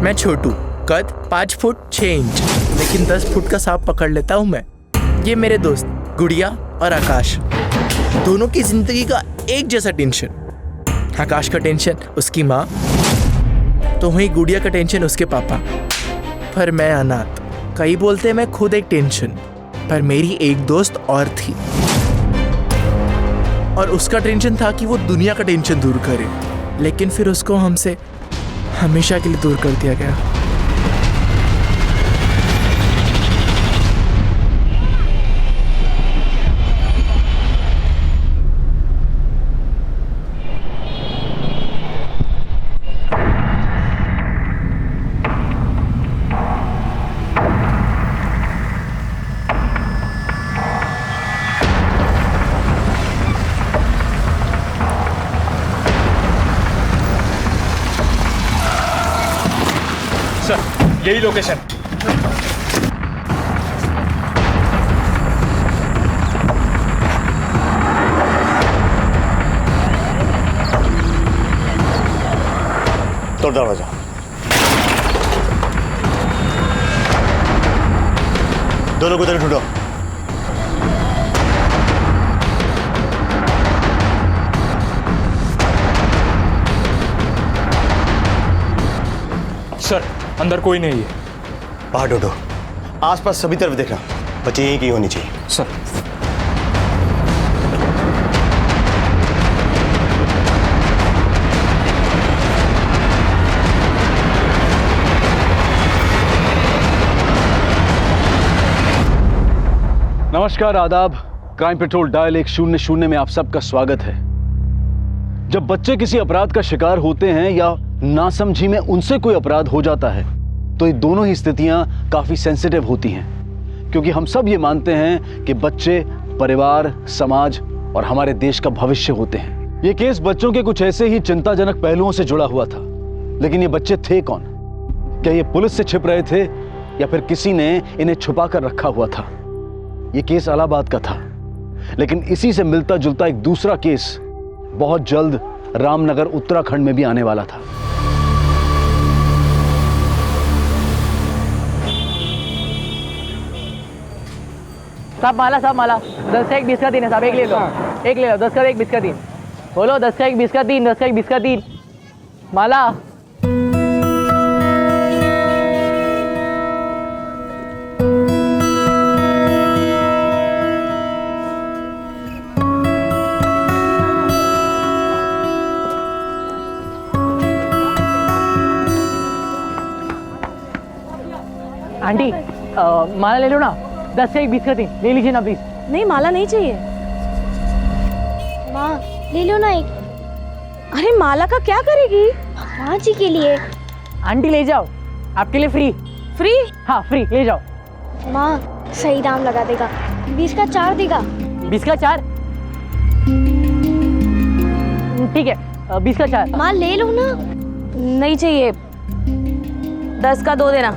मैं छोटू, कद 5 foot 6 inch, लेकिन 10 फुट का सांप पकड़ लेता हूँ मैं। ये मेरे दोस्त गुड़िया और आकाश, दोनों की जिंदगी का एक जैसा टेंशन। आकाश का टेंशन उसकी माँ, तो वहीं गुड़िया का टेंशन उसके पापा। पर मैं अनाथ, कई बोलते मैं खुद एक टेंशन, पर मेरी एक दोस्त और थी, और उसका टेंशन था कि वो दुनिया का टेंशन दूर करे, लेकिन फिर उसको हमसे हमेशा के लिए दूर कर दिया गया। यही लोकेशन। तोड़ दरवाजा। दोनों को उधर ढूंढो। सर, अंदर कोई नहीं है। बाहर ढूंढो, आसपास सभी तरफ देखना, बच्चे यहीं की होनी चाहिए। सर। नमस्कार, आदाब। क्राइम पेट्रोल डायल 100 में आप सबका स्वागत है। जब बच्चे किसी अपराध का शिकार होते हैं या नासमझी में उनसे कोई अपराध हो जाता है, तो ये दोनों ही स्थितियां काफी सेंसिटिव होती हैं, क्योंकि हम सब ये मानते हैं कि बच्चे परिवार, समाज और हमारे देश का भविष्य होते हैं। ये केस बच्चों के कुछ ऐसे ही चिंताजनक पहलुओं से जुड़ा हुआ था, लेकिन ये बच्चे थे कौन? क्या ये पुलिस से छिप रहे थे या फिर किसी ने इन्हें छुपा कर रखा हुआ था? ये केस इलाहाबाद का था, लेकिन इसी से मिलता जुलता एक दूसरा केस बहुत जल्द रामनगर उत्तराखंड में भी आने वाला था। साहब माला, साहब माला, 10 का 1 20 का 3 है साहब, एक ले लो, एक ले लो, 10 का 1 20 का 3। बोलो 10 का 1 20 का 3, 10 का 1 20 का 3 माला। आंटी, माला ले लो ना, 10 का 1 20 का 3 ले लीजिए ना प्लीज। नहीं, माला नहीं चाहिए। माँ ले लो ना एक। अरे माला का क्या करेगी? माँ जी के लिए। आंटी ले जाओ, आपके लिए फ्री। फ्री? हाँ फ्री, ले जाओ। माँ सही दाम लगा देगा, 20 का 4 देगा। 20 का 4? ठीक है, 20 का 4। माँ ले लो ना। नहीं चाहिए, 10 का 2 देना।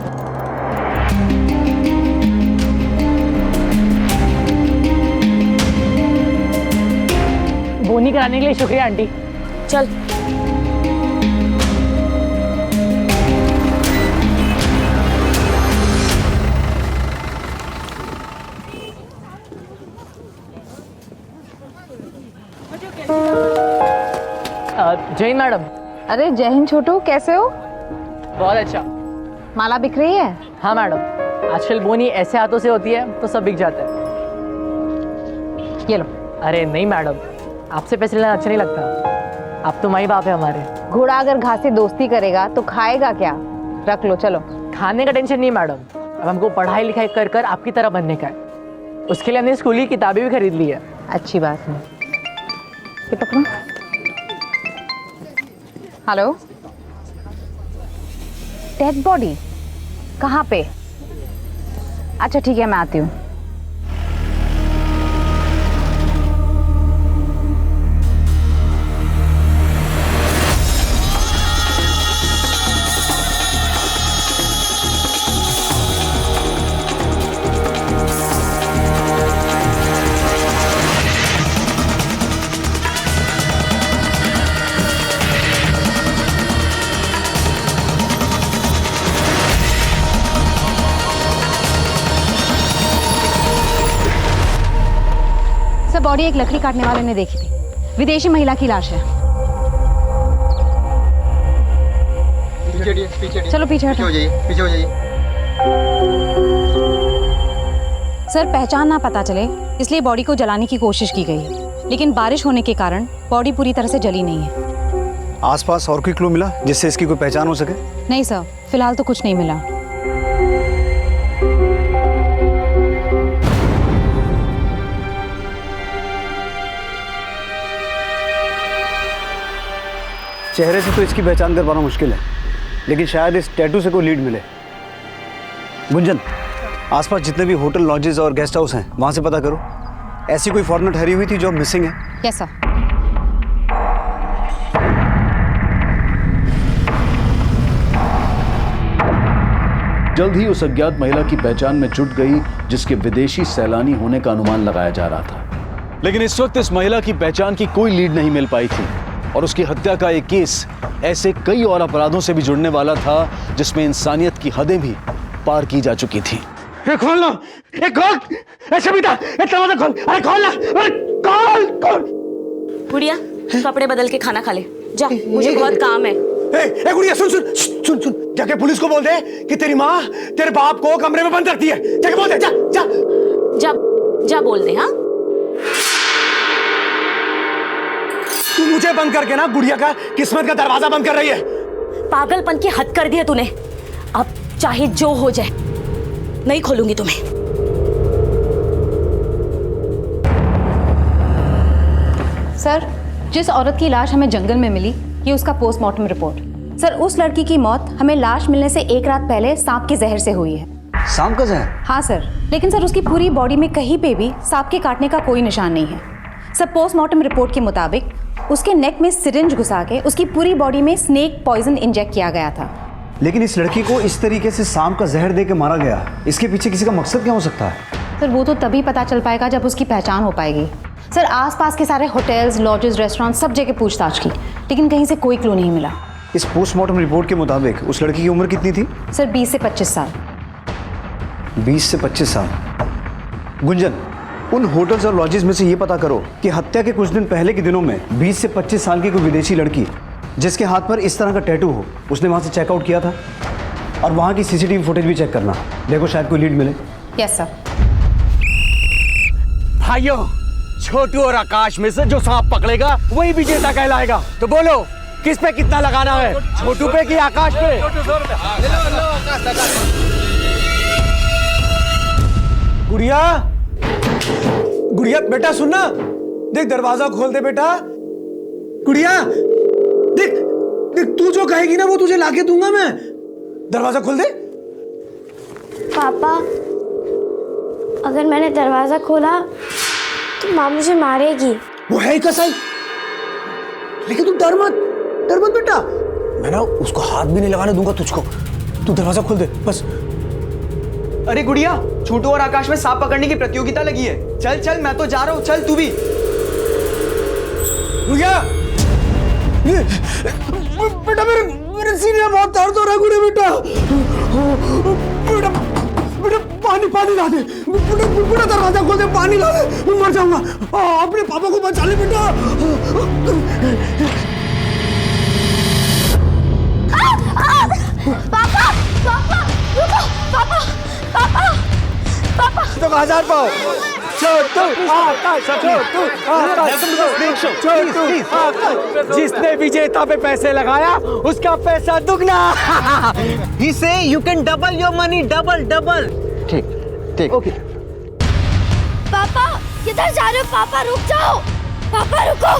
बोनी कराने के लिए शुक्रिया आंटी। चल। जय हिंद मैडम। अरे जय हिंद छोटू, कैसे हो? बहुत अच्छा। माला बिक रही है? हाँ मैडम, आजकल बोनी ऐसे हाथों से होती है तो सब बिक जाता है। ये लो। अरे नहीं मैडम, आपसे पैसे लेना अच्छा नहीं लगता, आप तो माई बाप है हमारे। घोड़ा अगर घास से दोस्ती करेगा तो खाएगा क्या? रख लो, चलो। खाने का टेंशन नहीं मैडम, अब हमको पढ़ाई लिखाई कर कर आपकी तरह बनने का है। उसके लिए हमने स्कूल की किताबें भी खरीद ली है। अच्छी बात है। ये पकड़ो। हेलो, डेड बॉडी कहाँ पे? अच्छा ठीक है, मैं आती हूँ। बॉडी एक लकड़ी काटने वाले ने देखी थी। विदेशी महिला की लाश है। चलो पीछे हटो। पीछे हो जाइए। सर, पहचान ना पता चले इसलिए बॉडी को जलाने की कोशिश की गई है, लेकिन बारिश होने के कारण बॉडी पूरी तरह से जली नहीं है। आसपास और कोई क्लू मिला जिससे इसकी कोई पहचान हो सके? नहीं सर, फिलहाल तो कुछ नहीं मिला। चेहरे से तो इसकी पहचान कर पाना मुश्किल है, लेकिन शायद इस टैटू से कोई लीड मिले। गुंजन, आसपास जितने भी होटल, लॉजेस और गेस्ट हाउस हैं वहां से पता करो। ऐसी कोई फॉरेनर ठहरी हुई थी जो मिसिंग है? Yes sir. जल्द ही उस अज्ञात महिला की पहचान में जुट गई जिसके विदेशी सैलानी होने का अनुमान लगाया जा रहा था। लेकिन इस वक्त इस महिला की पहचान की कोई लीड नहीं मिल पाई थी और उसकी हत्या का एक केस ऐसे कई और अपराधों से भी जुड़ने वाला था जिसमें इंसानियत की हदें भी पार की जा चुकी थी। खोल खोल, ऐसे भी था, दरवाजा खोल, अरे खोल ना, अरे खोल। गुड़िया, कपड़े बदल के खाना खा ले जा, मुझे बहुत काम है। ए गुड़िया, सुन, जाके पुलिस को बोल दे कि तेरी माँ तेरे बाप को कमरे में बंद रखती है। जाके बोल दे, जा बोल दे। हाँ, तू मुझे बंद करके ना गुड़िया का किस्मत का दरवाजा बंद कर रही है। पागलपन की हद कर दी है तूने। अब चाहे जो हो जाए, नहीं खोलूंगी तुम्हें। सर, जिस औरत की लाश हमें जंगल में मिली, ये उसका पोस्टमार्टम रिपोर्ट। सर, उस लड़की की मौत हमें लाश मिलने से एक रात पहले सांप के जहर से हुई है। सांप का जहर? हाँ सर, लेकिन सर उसकी पूरी बॉडी में कहीं पे भी सांप के काटने का कोई निशान नहीं है। सर, पोस्टमार्टम रिपोर्ट के मुताबिक उसके नेक में सिरिंज घुसा के उसकी पूरी बॉडी में स्नेक पॉइजन इंजेक्ट किया गया था। लेकिन इस लड़की को इस तरीके से सांप का जहर दे के मारा गया, इसके पीछे किसी का मकसद क्या हो सकता है? सर, वो तो तभी पता चल पाएगा जब उसकी पहचान हो पाएगी। सर, आसपास के सारे होटल्स, लॉजेस, रेस्टोरेंट सब जगह पूछताछ की, लेकिन कहीं से कोई क्लू नहीं मिला। इस पोस्टमार्टम रिपोर्ट के मुताबिक उस लड़की की उम्र कितनी थी? सर, 20 से 25 साल। 20 से 25 साल। गुंजन, उन होटल्स और लॉजेस में से ये पता करो कि हत्या के कुछ दिन पहले के दिनों में 20 से 25 साल की कोई विदेशी लड़की जिसके हाथ पर इस तरह का टैटू हो, उसने वहां से चेकआउट किया था। और वहां की सीसीटीवी फुटेज भी चेक करना, देखो शायद कोई लीड मिले। Yes sir. भाइयों, छोटू और आकाश में से जो सांप पकड़ेगा वही विजेता कहलाएगा। तो बोलो, किस पे कितना लगाना है, छोटू पे कि आकाश पे? गुड़िया बेटा सुनना, देख दरवाजा खोल दे बेटा। गुड़िया देख, तू जो कहेगी ना वो तुझे लाके दूंगा मैं। दरवाजा खोल दे। पापा, अगर मैंने दरवाजा खोला तो माँ मुझे मारेगी। वो है ही कसाई, लेकिन तू डर मत बेटा। मैं ना उसको हाथ भी नहीं लगाने दूंगा तुझको। तू दरवाजा खोल दे बस। अरे गुड़िया, छोटू और आकाश में सांप पकड़ने की प्रतियोगिता लगी है। चल मैं तो जा रहा हूँ, चल तू भी। गुड़िया, बेटा मेरे सीने में बहुत दर्द हो रहा है। गुड़िया बेटा पानी ला दे। बेटा दरवाजा खोल दे, पानी ला दे, मैं मर जाऊंगा। अपने पापा को बचा ले बेटा। तो 1000 पाओ। जिसने विजेता पे पैसे लगाया उसका पैसा दुगना। He say you can double your money, double. ठीक Okay. पापा, किधर जा रहे हो? पापा रुक जाओ, पापा रुको।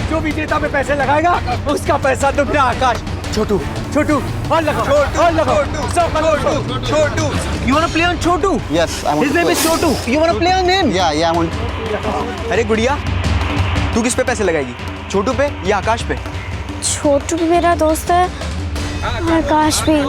जो विजेता पे पैसे लगाएगा उसका पैसा दुगना। आकाश, छोटू और लगाओ। छोटू, you wanna play on Chotu? Yes, I want His to name play. is Chotu. You wanna play on him? Yeah, I want. अरे गुड़िया, तू किस पे पैसे लगाएगी, छोटू पे या आकाश पे? छोटू भी मेरा दोस्त है, आकाश भी।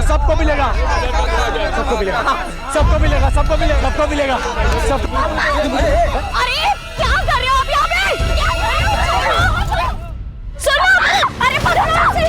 मिलेगा, सबको मिलेगा, सबको मिलेगा, सबको मिलेगा, सबको मिलेगा, सबको मिलेगा, सब। अरे क्या कर रहे हो आप यहाँ पे? क्या कर रहे हो? सुनो, अरे पकड़ो इसे।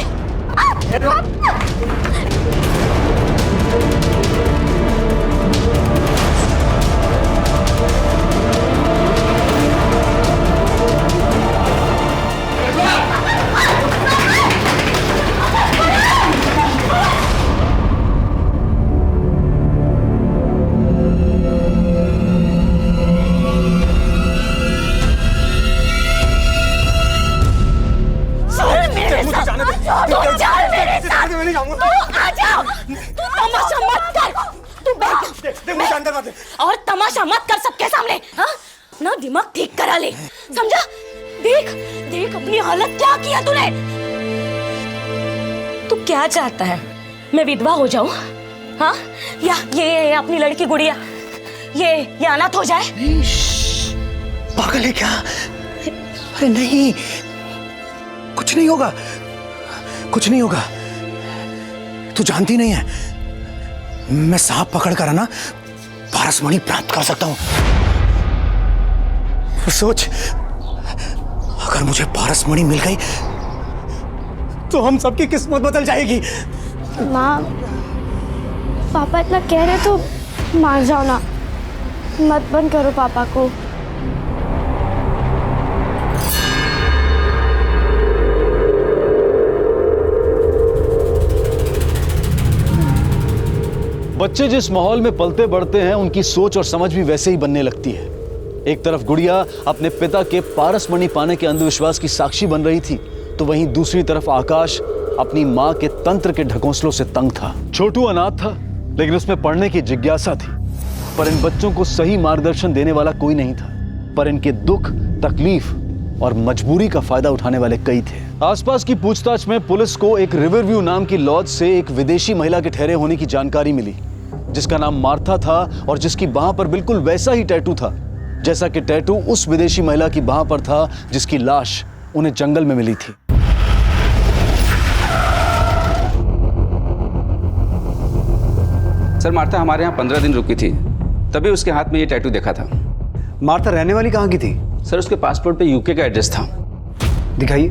और तमाशा मत कर सबके सामने, हाँ? ना दिमाग ठीक करा ले, समझा? देख देख अपनी हालत क्या किया तूने। तू क्या चाहता है, मैं विधवा हो जाऊं, हाँ? या ये अपनी लड़की गुड़िया ये अनाथ हो जाए? पागल है क्या? अरे नहीं, कुछ नहीं होगा, कुछ नहीं होगा। तू जानती नहीं है, मैं सांप पकड़ कर ना पारसमणि प्राप्त कर सकता हूं। सोच, अगर मुझे पारसमणि मिल गई तो हम सबकी किस्मत बदल जाएगी। माँ, पापा इतना कह रहे तो मान जाओ ना, मत बंद करो पापा को। बच्चे जिस माहौल में पलते बढ़ते हैं उनकी सोच और समझ भी वैसे ही बनने लगती है। एक तरफ गुड़िया अपने पिता के पारसमणि पाने के अंधविश्वास की साक्षी बन रही थी, तो वहीं दूसरी तरफ आकाश अपनी मां के तंत्र के ढकोसलों से तंग था। छोटू अनाथ था, लेकिन उसमें पढ़ने की जिज्ञासा थी, पर इन बच्चों को सही मार्गदर्शन देने वाला कोई नहीं था। पर इनके दुख, तकलीफ और मजबूरी का फायदा उठाने वाले कई थे। आसपास की पूछताछ में पुलिस को एक रिवरव्यू नाम की लॉज से एक विदेशी महिला के ठहरे होने की जानकारी मिली, जिसका नाम मार्था था और जिसकी बाह पर बिल्कुल वैसा ही टैटू था जैसा कि टैटू उस विदेशी महिला की बाह पर था जिसकी लाश उन्हें जंगल में मिली थी। सर, मार्था हमारे यहाँ 15 दिन रुकी थी, तभी उसके हाथ में ये टैटू देखा था। मार्था रहने वाली कहाँ की थी? सर, उसके पासपोर्ट पे यूके का एड्रेस था। दिखाइए।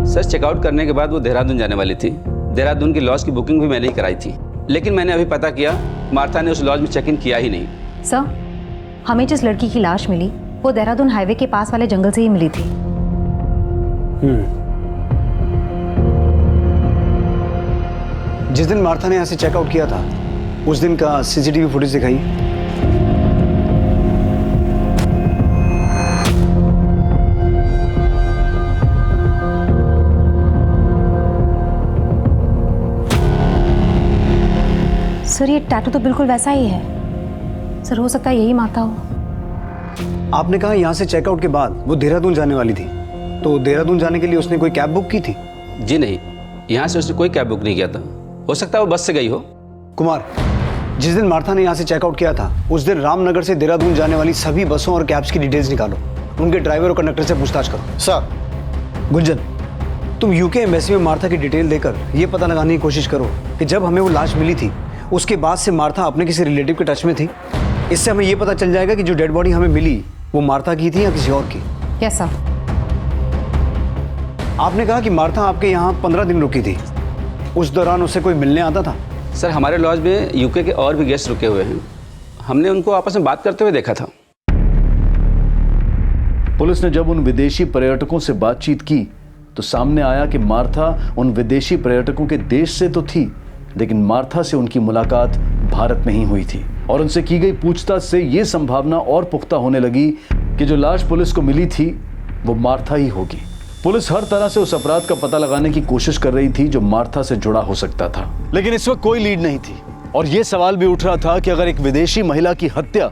सर, चेकआउट करने के बाद वो देहरादून जाने वाली थी। देहरादून की लॉज की बुकिंग भी मैंने ही कराई थी, लेकिन मैंने अभी पता किया मार्था ने उस लॉज में चेक इन किया ही नहीं। सर, हमें जिस लड़की की लाश मिली वो देहरादून हाईवे के पास वाले जंगल से ही मिली थी। जिस दिन मार्था ने यहाँ से चेकआउट किया था उस दिन का सीसीटीवी फुटेज दिखाइए। सर, ये टैटू तो बिल्कुल वैसा ही है। सर, हो सकता है यही मार्था हो। आपने कहा यहाँ से चेकआउट के बाद वो देहरादून जाने वाली थी, तो देहरादून जाने के लिए उसने कोई कैब बुक की थी? जी नहीं, यहाँ से उसने कोई कैब बुक नहीं किया था। हो सकता है वो बस से गई हो। कुमार, जिस दिन मार्था ने यहाँ से चेकआउट किया था उस दिन रामनगर से देहरादून जाने वाली सभी बसों और कैब्स की डिटेल्स निकालो, उनके ड्राइवर और कंडक्टर से पूछताछ करो। सर। गुंजन, तुम यूके एम्बेसी में मार्था की डिटेल देकर यह पता लगाने की कोशिश करो कि जब हमें वो लाश मिली थी उसके बाद से मार्था अपने किसी रिलेटिव के टच में थी। इससे हमें यह पता चल जाएगा कि जो डेड बॉडी हमें मिली वो मार्था की थी या किसी और की। Yes sir. आपने कहा कि मार्था आपके यहाँ 15 दिन रुकी थी, उस दौरान उससे कोई मिलने आता था? सर, हमारे लॉज में यूके के और भी गेस्ट रुके हुए हैं, हमने उनको आपस में बात करते हुए देखा था। पुलिस ने जब उन विदेशी पर्यटकों से बातचीत की तो सामने आया कि मार्था उन विदेशी पर्यटकों के देश से तो थी, लेकिन मार्था से उनकी मुलाकात भारत में ही हुई थी। और उनसे की गई पूछताछ से यह संभावना और पुख्ता होने लगी कि जो लाश पुलिस को मिली थी वो मार्था ही होगी। पुलिस हर तरह से उस अपराध का पता लगाने की कोशिश कर रही थी जो मार्था से जुड़ा हो सकता था, लेकिन इस वक्त कोई लीड नहीं थी। और यह सवाल भी उठ रहा था कि अगर एक विदेशी महिला की हत्या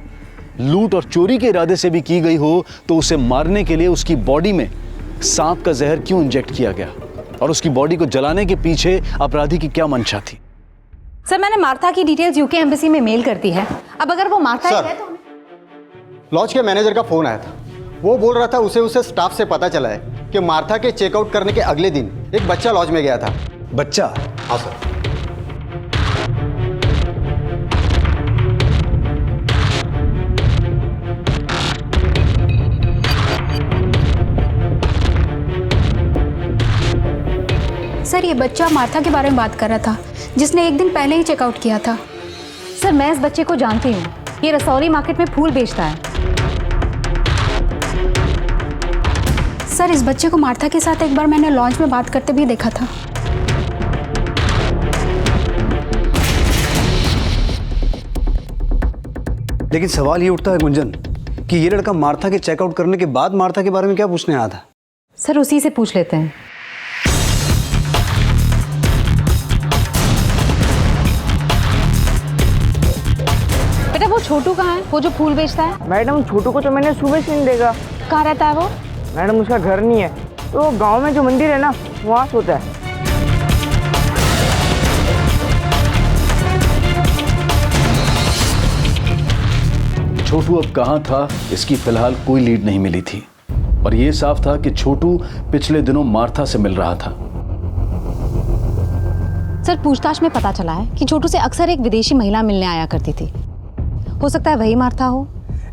लूट और चोरी के इरादे से भी की गई हो तो उसे मारने के लिए उसकी बॉडी में सांप का जहर क्यों इंजेक्ट किया गया, और उसकी बॉडी को जलाने के पीछे अपराधी की क्या मंशा थी। सर, मैंने मार्था की डिटेल्स यूके एम्बेसी में मेल कर दी है। अब अगर वो मार्था ही है तो लॉज के मैनेजर का फोन आया था, वो बोल रहा था उसे स्टाफ से पता चला है कि मार्था के चेकआउट करने के अगले दिन एक बच्चा लॉज में गया था। बच्चा? हाँ सर। सर, ये बच्चा मार्था के बारे में बात कर रहा था, जिसने एक दिन पहले ही चेकआउट किया था। सर, मैं इस बच्चे को जानती हूँ। ये रसौली मार्केट में फूल बेचता है। सर, इस बच्चे को मार्था के साथ एक बार मैंने लॉन्च में बात करते भी देखा था। लेकिन सवाल ये उठता है गुंजन कि ये लड़का मार्था के चेकआउट करने के बाद मार्था के बारे में क्या पूछने आया था? सर, उसी से पूछ लेते हैं। बेटा, वो छोटू कहाँ है? वो जो फूल बेचता है? मैडम, छोटू को तो मैंने सुबह से नहीं देखा। कहाँ रहता है वो? मैडम, उसका घर नहीं है, तो गांव में जो मंदिर है ना, वहाँ सोता है। छोटू अब कहाँ था, इसकी फिलहाल कोई लीड नहीं मिली थी, और यह साफ था कि छोटू पिछले दिनों मार्था से मिल रहा था। सर, पूछताछ में पता चला है कि छोटू से अक्सर एक विदेशी महिला मिलने आया करती थी। हो सकता है वही मार्था हो।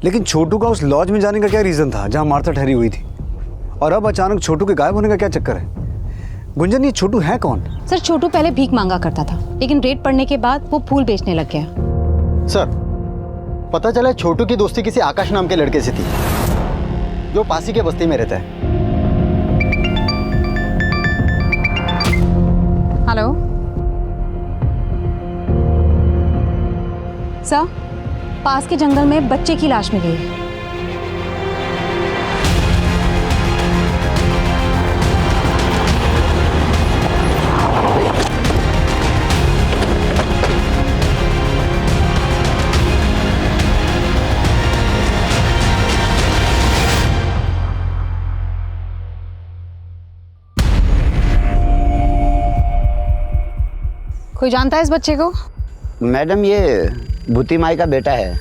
लेकिन छोटू का उस लॉज में जाने का क्या रीजन था जहां मार्था ठहरी हुई थी, और अब अचानक छोटू के गायब होने का क्या चक्कर है? गुंजन, ये छोटू है कौन? सर, छोटू पहले भीख मांगा करता था, लेकिन रेड पड़ने के बाद वो फूल बेचने लग गया। सर, पता चला है छोटू की दोस्ती किसी आकाश नाम के लड़के से थी, जो पासी के बस्ती में रहता है। हेलो सर, पास के जंगल में बच्चे की लाश मिली है। कोई जानता है इस बच्चे को? मैडम, ये भूती माई का बेटा है,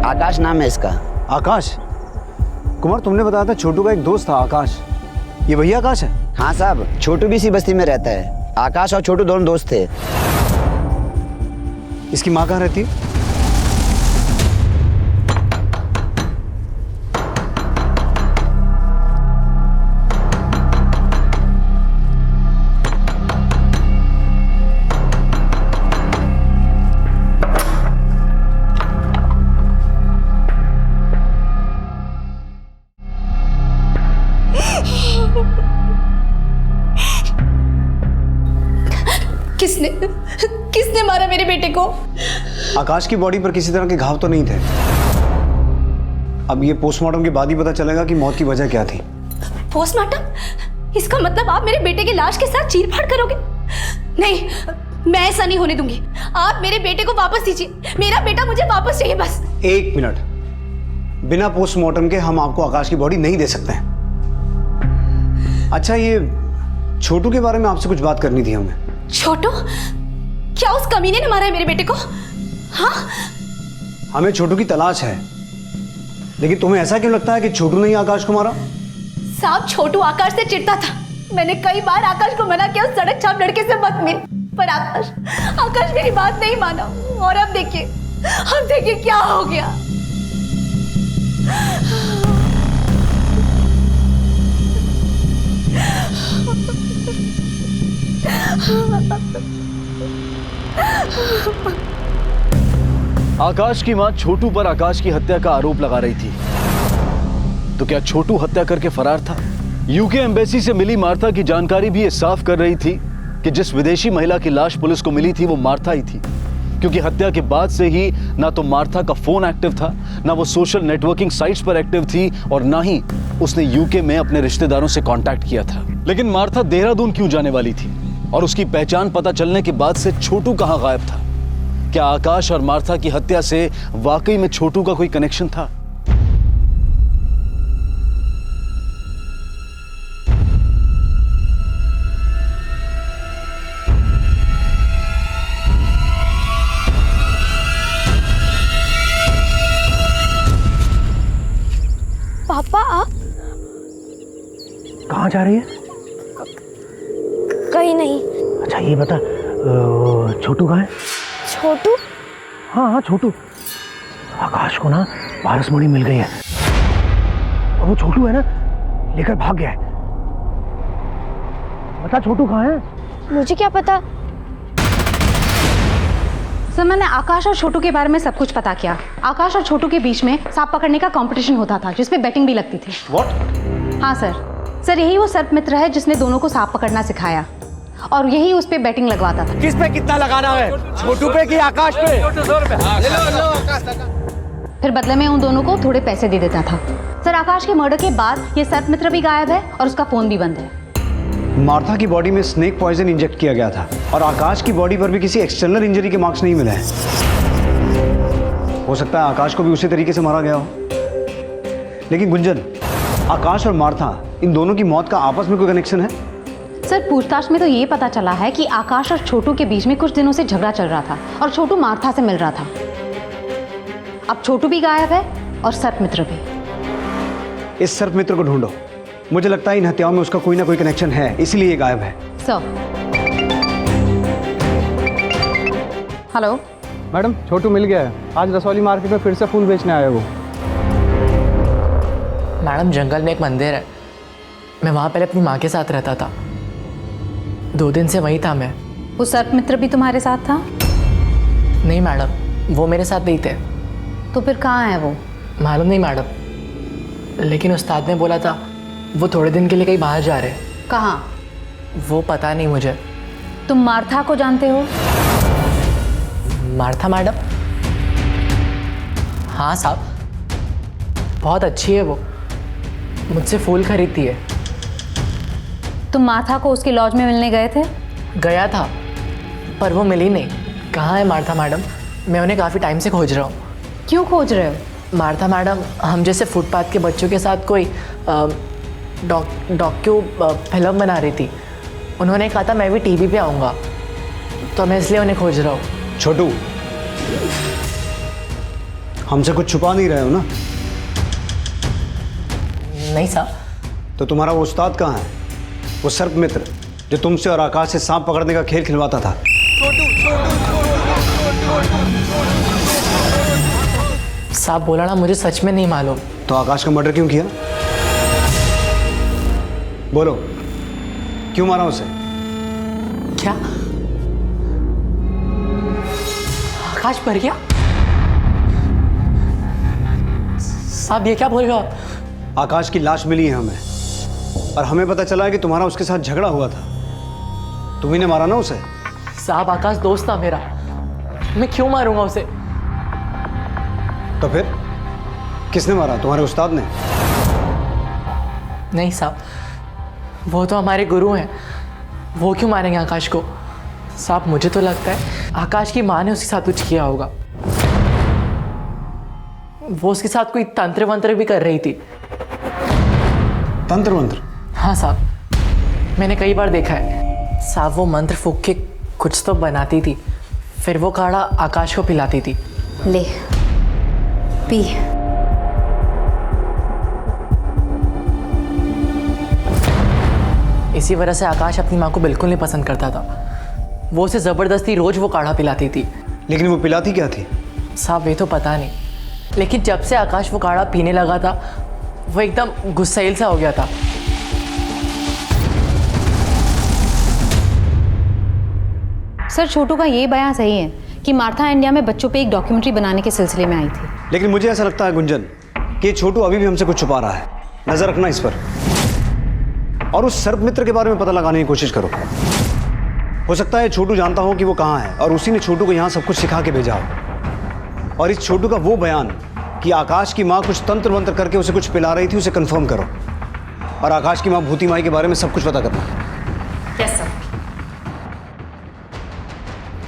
आकाश नाम है इसका। आकाश? कुमार, तुमने बताया था छोटू का एक दोस्त था आकाश, ये वही आकाश है? हाँ साहब, छोटू भी इसी बस्ती में रहता है। आकाश और छोटू दोनों दोस्त थे। इसकी माँ कहाँ रहती है? किसने मारा मेरे बेटे को? आकाश की बॉडी पर किसी तरह के घाव तो नहीं थे। अब ये पोस्टमार्टम के बाद ही पता चलेगा कि मौत की वजह क्या थी। पोस्टमार्टम? इसका मतलब आप मेरे बेटे की लाश के साथ चीर-फाड़ करोगे? नहीं, मैं ऐसा नहीं होने दूंगी। आप मेरे बेटे को वापस दीजिए। मेरा बेटा मुझे वापस चाहिए, बस। एक मिनट, बिना पोस्टमार्टम के हम आपको आकाश की बॉडी नहीं दे सकते हैं। अच्छा, ये छोटू के बारे में आपसे कुछ बात करनी थी हमें। छोटू? क्या उस कमीने ने मारा है मेरे बेटे को? हाँ? हमें छोटू की तलाश है, लेकिन तुम्हें ऐसा क्यों लगता है कि छोटू ने ही आकाश को मारा? साहब, छोटू आकाश से चिढ़ता था। मैंने कई बार आकाश को मना किया उस सड़क छाप लड़के से मत मिल, पर आकाश मेरी बात नहीं माना। और अब देखिए क्या हो गया। आकाश की मां छोटू पर आकाश की हत्या का आरोप लगा रही थी, तो क्या छोटू हत्या करके फरार था? यूके एम्बेसी से मिली मार्था की जानकारी भी ये साफ कर रही थी कि जिस विदेशी महिला की लाश पुलिस को मिली थी वो मार्था ही थी, क्योंकि हत्या के बाद से ही ना तो मार्था का फोन एक्टिव था, ना वो सोशल नेटवर्किंग साइट्स पर एक्टिव थी, और ना ही उसने यूके में अपने रिश्तेदारों से कांटेक्ट किया था। लेकिन मार्था देहरादून क्यों जाने वाली थी, और उसकी पहचान पता चलने के बाद से छोटू कहां गायब था? क्या आकाश और मार्था की हत्या से वाकई में छोटू का कोई कनेक्शन था? कहाँ जा रही है? कहीं नहीं। अच्छा ये बता, छोटू कहाँ है? छोटू? हाँ हाँ छोटू। आकाश को ना पारसमणि मिल गई है और वो छोटू है ना लेकर भाग गया है। बता छोटू कहाँ है? मुझे क्या पता। सर मैंने आकाश और छोटू के बारे में सब कुछ पता किया। आकाश और छोटू के बीच में सांप पकड़ने का कंपटीशन होता था जिसमें बैटिंग भी लगती थी। What? हाँ सर यही वो सर्प मित्र है जिसने दोनों को सांप पकड़ना सिखाया और यही उस पे बैटिंग लगवाता था। किस पे कितना लगाना है, छोटू पे कि आकाश पे? फिर बदले में उन दोनों को थोड़े पैसे दे देता था। सर आकाश के मर्डर के बाद ये सर्प मित्र भी गायब है और उसका फोन भी बंद है। मार्था की बॉडी में स्नेक पॉइजन इंजेक्ट किया गया था और आकाश की बॉडी पर भी किसी एक्सटर्नल इंजरी के मार्क्स नहीं मिले हैं। हो सकता है आकाश को भी उसी तरीके से मारा गया हो। लेकिन गुंजन, आकाश और मार्था इन दोनों की मौत का आपस में कोई कनेक्शन है? सर पूछताछ में तो ये पता चला है कि आकाश और छोटू के बीच में कुछ दिनों से झगड़ा चल रहा था और छोटू मार्था से मिल रहा था। अब छोटू भी गायब है और सर्प मित्र भी। इस सर्प मित्र को ढूंढो। मुझे लगता है इन हत्याओं में उसका कोई ना कोई कनेक्शन है, इसीलिए ये गायब है। सर हेलो मैडम, छोटू मिल गया है। आज रसौली मार्केट में फिर से फूल बेचने आया वो। मैडम जंगल में एक मंदिर है, मैं वहाँ पहले अपनी माँ के साथ रहता था। 2 दिन से वहीं था मैं। वो सर्प मित्र भी तुम्हारे साथ था? नहीं मैडम, वो मेरे साथ नहीं थे। तो फिर कहाँ है वो? मालूम नहीं मैडम, लेकिन उस्ताद ने बोला था वो थोड़े दिन के लिए कहीं बाहर जा रहे हैं। कहाँ? वो पता नहीं मुझे। तुम मार्था को जानते हो? Martha madam? हाँ साहब, बहुत अच्छी है वो, मुझसे फूल खरीदती है। तुम मार्था को उसके लॉज में मिलने गए थे? गया था पर वो मिली नहीं। कहाँ है मार्था मैडम? मैं उन्हें काफ़ी टाइम से खोज रहा हूँ। क्यों खोज रहे हो? मार्था मैडम हम जैसे फुटपाथ के बच्चों के साथ कोई डॉक्यू फिल्म बना रही थी। उन्होंने कहा था मैं भी टीवी पे आऊँगा, तो मैं इसलिए उन्हें खोज रहा हूँ। छोटू, हमसे कुछ छुपा नहीं रहे हो ना? नहीं साहब। तो तुम्हारा वो उस्ताद कहाँ है, वो सर्प मित्र जो तुमसे और आकाश से सांप पकड़ने का खेल खिलवाता था? साहब बोला ना, मुझे सच में नहीं मालूम। तो आकाश का मर्डर क्यों किया? बोलो, क्यों मारा उसे? क्या आकाश मर गया? साहब ये क्या बोल रहे हो आप? आकाश की लाश मिली है हमें और हमें पता चला है कि तुम्हारा उसके साथ झगड़ा हुआ था। तुम्ही ने मारा ना उसे? साहब आकाश दोस्त था मेरा, मैं क्यों मारूंगा उसे? तो फिर किसने मारा, तुम्हारे उस्ताद ने? नहीं साहब, वो तो हमारे गुरु हैं, वो क्यों मारेंगे आकाश को? साहब मुझे तो लगता है आकाश की माँ ने उसके साथ कुछ किया होगा। वो उसके साथ कोई तंत्र वंत्र भी कर रही थी। तंत्र वंत्र? हाँ साहब, मैंने कई बार देखा है। साहब वो मंत्र फूंक के कुछ तो बनाती थी, फिर वो काढ़ा आकाश को पिलाती थी। ले पी। इसी वजह से आकाश अपनी माँ को बिल्कुल नहीं पसंद करता था। वो उसे ज़बरदस्ती रोज वो काढ़ा पिलाती थी। लेकिन वो पिलाती क्या थी? साहब ये तो पता नहीं, लेकिन जब से आकाश वो काढ़ा पीने लगा था वो एकदम गुस्सैल सा हो गया था। सर छोटू का ये बयान सही है कि मार्था इंडिया में बच्चों पे एक डॉक्यूमेंट्री बनाने के सिलसिले में आई थी। लेकिन मुझे ऐसा लगता है गुंजन कि छोटू अभी भी हमसे कुछ छुपा रहा है। नजर रखना इस पर और उस सर्प मित्र के बारे में पता लगाने की कोशिश करो। हो सकता है छोटू जानता हो कि वो कहाँ है और उसी ने छोटू को यहाँ सब कुछ सिखा के भेजा हो। और इस छोटू का वो बयान कि आकाश की माँ कुछ तंत्र वंत्र करके उसे कुछ पिला रही थी, उसे कंफर्म करो। और आकाश की माँ भूती माई के बारे में सब कुछ पता करना। Yes sir.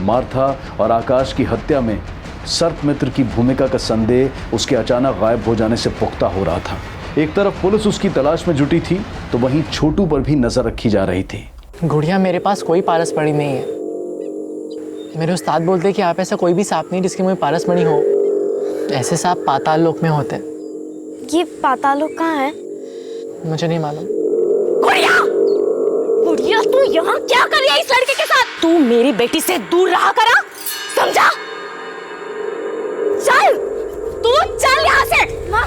मार्था और आकाश की हत्या में सर्प मित्र की भूमिका का संदेह उसके अचानक गायब हो जाने से पुख्ता हो रहा था। एक तरफ पुलिस उसकी तलाश में जुटी थी तो वहीं छोटू पर भी नजर रखी जा रही थी। गुड़िया मेरे पास कोई पारस पड़ी नहीं है। मेरे उस्ताद बोलते कि आप ऐसा कोई भी सांप नहीं जिसकी मुझे पारस मणि हो। ऐसे सांप पाताल लोक में होते हैं। ये पाताल लोक कहाँ है? मुझे नहीं मालूम। गुड़िया, गुड़िया तू यहाँ क्या कर रही है इस लड़के के साथ? तू मेरी बेटी से दूर रहा करा, समझा? चल, तू चल यहाँ से। माँ।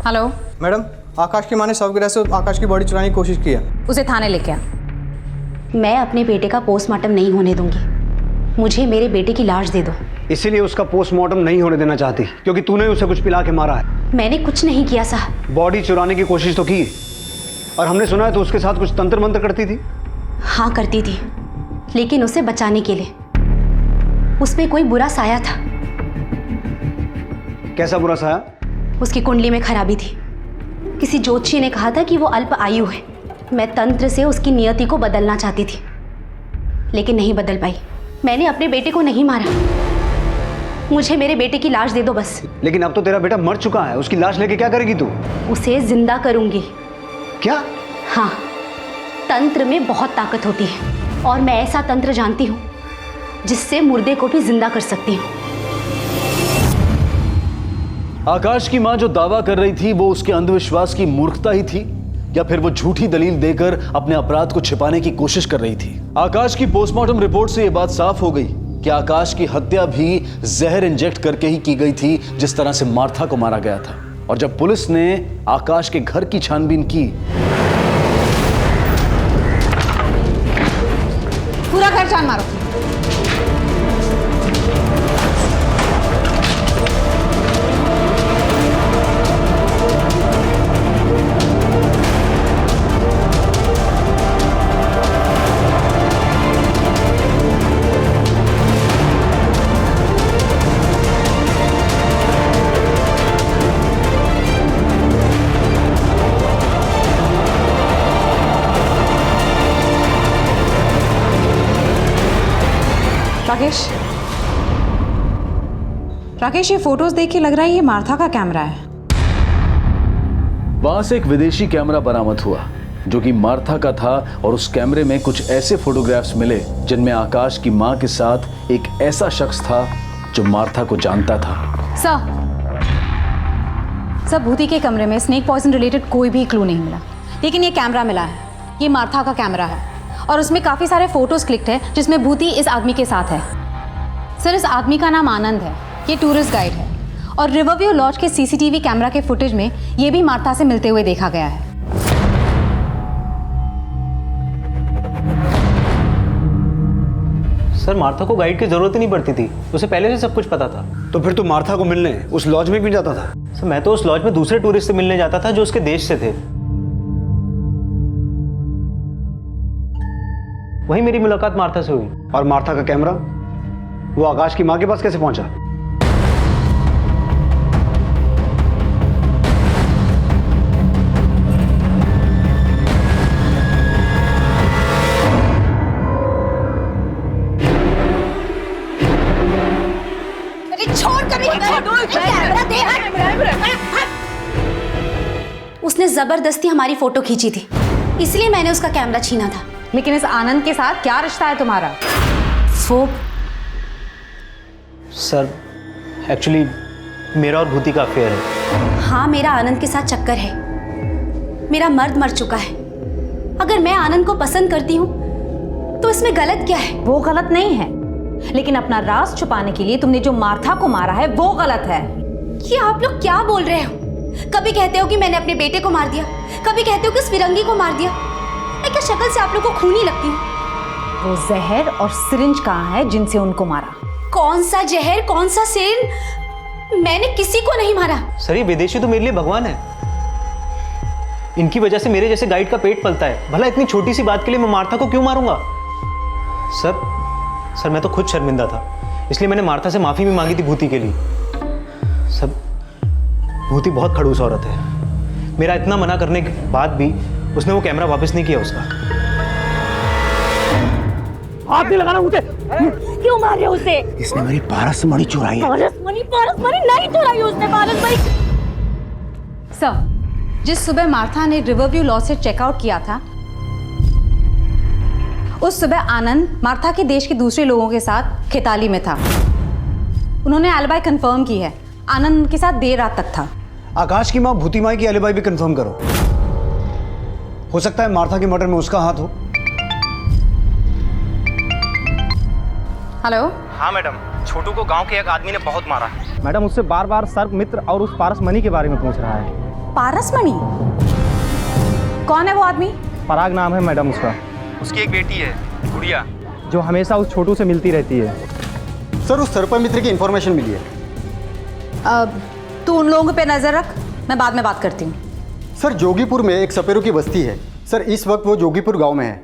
हेलो मैडम, आकाश की माँ ने शवगिरा से आकाश की बॉडी चुराने की कोशिश की है। उसे थाने लेके आ। मैं अपने बेटे का पोस्टमार्टम नहीं होने दूंगी। मुझे मेरे बेटे की लाश दे दो। इसीलिए उसका पोस्टमार्टम नहीं होने देना चाहती, क्योंकि तूने उसे कुछ पिला के मारा है। मैंने कुछ नहीं किया साहब। बॉडी चुराने की कोशिश तो की, और हमने सुना है तो उसके साथ कुछ तंत्र मंत्र करती थी। हाँ करती थी, लेकिन उसे बचाने के लिए। उसमें कोई बुरा साया था। कैसा बुरा साया? उसकी कुंडली में खराबी थी। किसी ज्योतिषी ने कहा था कि वो अल्प आयु है। मैं तंत्र से उसकी नियति को बदलना चाहती थी, लेकिन नहीं बदल पाई। मैंने अपने बेटे को नहीं मारा। मुझे मेरे बेटे की लाश दे दो बस। लेकिन अब तो तेरा बेटा मर चुका है, उसकी लाश लेके क्या करेगी तू? उसे जिंदा करूंगी। क्या? हाँ, तंत्र में बहुत ताकत होती है, और मैं ऐसा तंत्र जानती हूँ जिससे मुर्दे को भी जिंदा कर सकती हूँ। आकाश की मां जो दावा कर रही थी वो उसके अंधविश्वास की मूर्खता ही थी, या फिर वो झूठी दलील देकर अपने अपराध को छिपाने की कोशिश कर रही थी? आकाश की पोस्टमार्टम रिपोर्ट से यह बात साफ हो गई कि आकाश की हत्या भी जहर इंजेक्ट करके ही की गई थी, जिस तरह से मार्था को मारा गया था। और जब पुलिस ने आकाश के घर की छानबीन की, पूरा घर छान मारो। राकेश, ये फोटोज देख के लग रहा है ये मार्था का कैमरा है। वहां से एक विदेशी कैमरा बरामद हुआ जो कि मार्था का था, और उस कैमरे में कुछ ऐसे फोटोग्राफ्स मिले जिनमें आकाश की मां के साथ एक ऐसा शख्स था जो मार्था को जानता था। सर, भूति के कमरे में स्नेक पॉइजन रिलेटेड कोई भी क्लू नहीं मिला, लेकिन ये कैमरा मिला है। ये मार्था का कैमरा है और उसमें काफी सारे फोटोज क्लिक्ड है जिसमें भूति इस आदमी के साथ है। सर, इस आदमी का नाम आनंद है। ये टूरिस्ट गाइड है, और रिवरव्यू लॉज के सीसीटीवी कैमरा के फुटेज में ये भी मार्था से मिलते हुए देखा गया है। सर, मार्था को गाइड की जरूरत ही नहीं पड़ती थी, उसे पहले से सब कुछ पता था। तो फिर तू मार्था को मिलने उस लॉज में भी जाता था? सर, मैं तो उस लॉज में दूसरे टूरिस्ट से मिलने जाता था जो उसके देश से थे। वहीं मेरी मुलाकात मार्था से हुई। और मार्था का कैमरा वो आकाश की मां के पास कैसे पहुंचा? अरे छोड़ कर कैमरा दे। उसने जबरदस्ती हमारी फोटो खींची थी, इसलिए मैंने उसका कैमरा छीना था। लेकिन इस आनंद के साथ क्या रिश्ता है तुम्हारा? वो सर, एक्चुअली मेरा और भूति का अफेयर है। हाँ, मेरा आनंद के साथ चक्कर है। मेरा मर्द मर चुका है। अगर मैं आनंद को पसंद करती हूँ तो इसमें गलत क्या है? वो गलत नहीं है, लेकिन अपना राज छुपाने के लिए तुमने जो मार्था को मारा है वो गलत है। ये आप लोग क्या बोल रहे हो? कभी कहते हो कि मैंने अपने बेटे को मार दिया, कभी कहते हो कि उस फिरंगी को मार दिया। मैं क्या शक्ल से आप लोग को खूनी लगती हूँ? वो जहर और सिरिंज कहाँ है जिनसे उनको मारा? कौन सा जहर, कौन सा सिरिंज? मैंने किसी को नहीं मारा। सर, ये विदेशी तो मेरे लिए भगवान है। इनकी वजह से मेरे जैसे गाइड का पेट पलता है। भला इतनी छोटी सी बात के लिए मैं मार्था को क्यों मारूंगा? सर, मैं तो खुद शर्मिंदा था, इसलिए मैंने मार्था से माफी भी मांगी थी भूति के लिए। सब भूति बहुत खड़ूस औरत है। मेरा इतना मना करने के बाद भी उसने वो कैमरा वापस नहीं किया उसका। हाथ नहीं लगाना मुझे। क्यों मार रहे हो उसे? इसने मेरी पारस मणि चुराई है। पारस मणि नहीं चुराई उसने, पारस मणि। सर, जिस सुबह मार्था ने रिवरव्यू लॉ से चेकआउट किया था, उस सुबह आनंद मार्था के देश के दूसरे लोगों के साथ खिताली में था। उन्होंने एलिबाई कंफर्म की है। आनंद उनके साथ देर रात तक था। आकाश की माँ भूती माई की एलिबाई भी कंफर्म करो। हो सकता है मार्था के मर्डर में उसका हाथ हो। हेलो। हाँ मैडम, छोटू को गांव के एक आदमी ने बहुत मारा है। मैडम उससे बार बार सर्प मित्र और उस पारस मणि के बारे में पूछ रहा है। पारस मणि? कौन है वो आदमी? पराग नाम है मैडम उसका। उसकी एक बेटी है गुड़िया, जो हमेशा उस छोटू से मिलती रहती है। सर उस सर्प मित्र की इंफॉर्मेशन मिली है। तू उन लोगों पे नजर रख, मैं बाद में बात करती हूँ। सर जोगीपुर में एक सपेरों की बस्ती है। सर इस वक्त वो जोगीपुर गांव में है।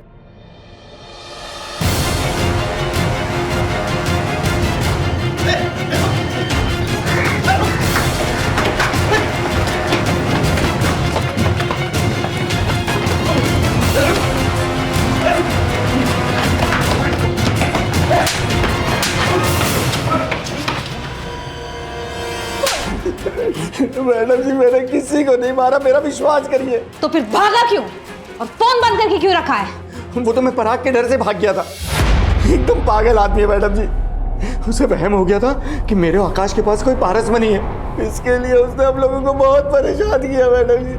मैडम जी मैंने किसी को नहीं मारा, मेरा विश्वास करिए। तो फिर भागा क्यों और फोन बंद करके क्यों रखा है? वो तो मैं पराग के डर से भाग गया था। एकदम पागल आदमी है मैडम जी। उसे वहम हो गया था कि मेरे आकाश के पास कोई पारस मणि है। इसके लिए उसने हम लोगों को बहुत परेशान किया मैडम जी।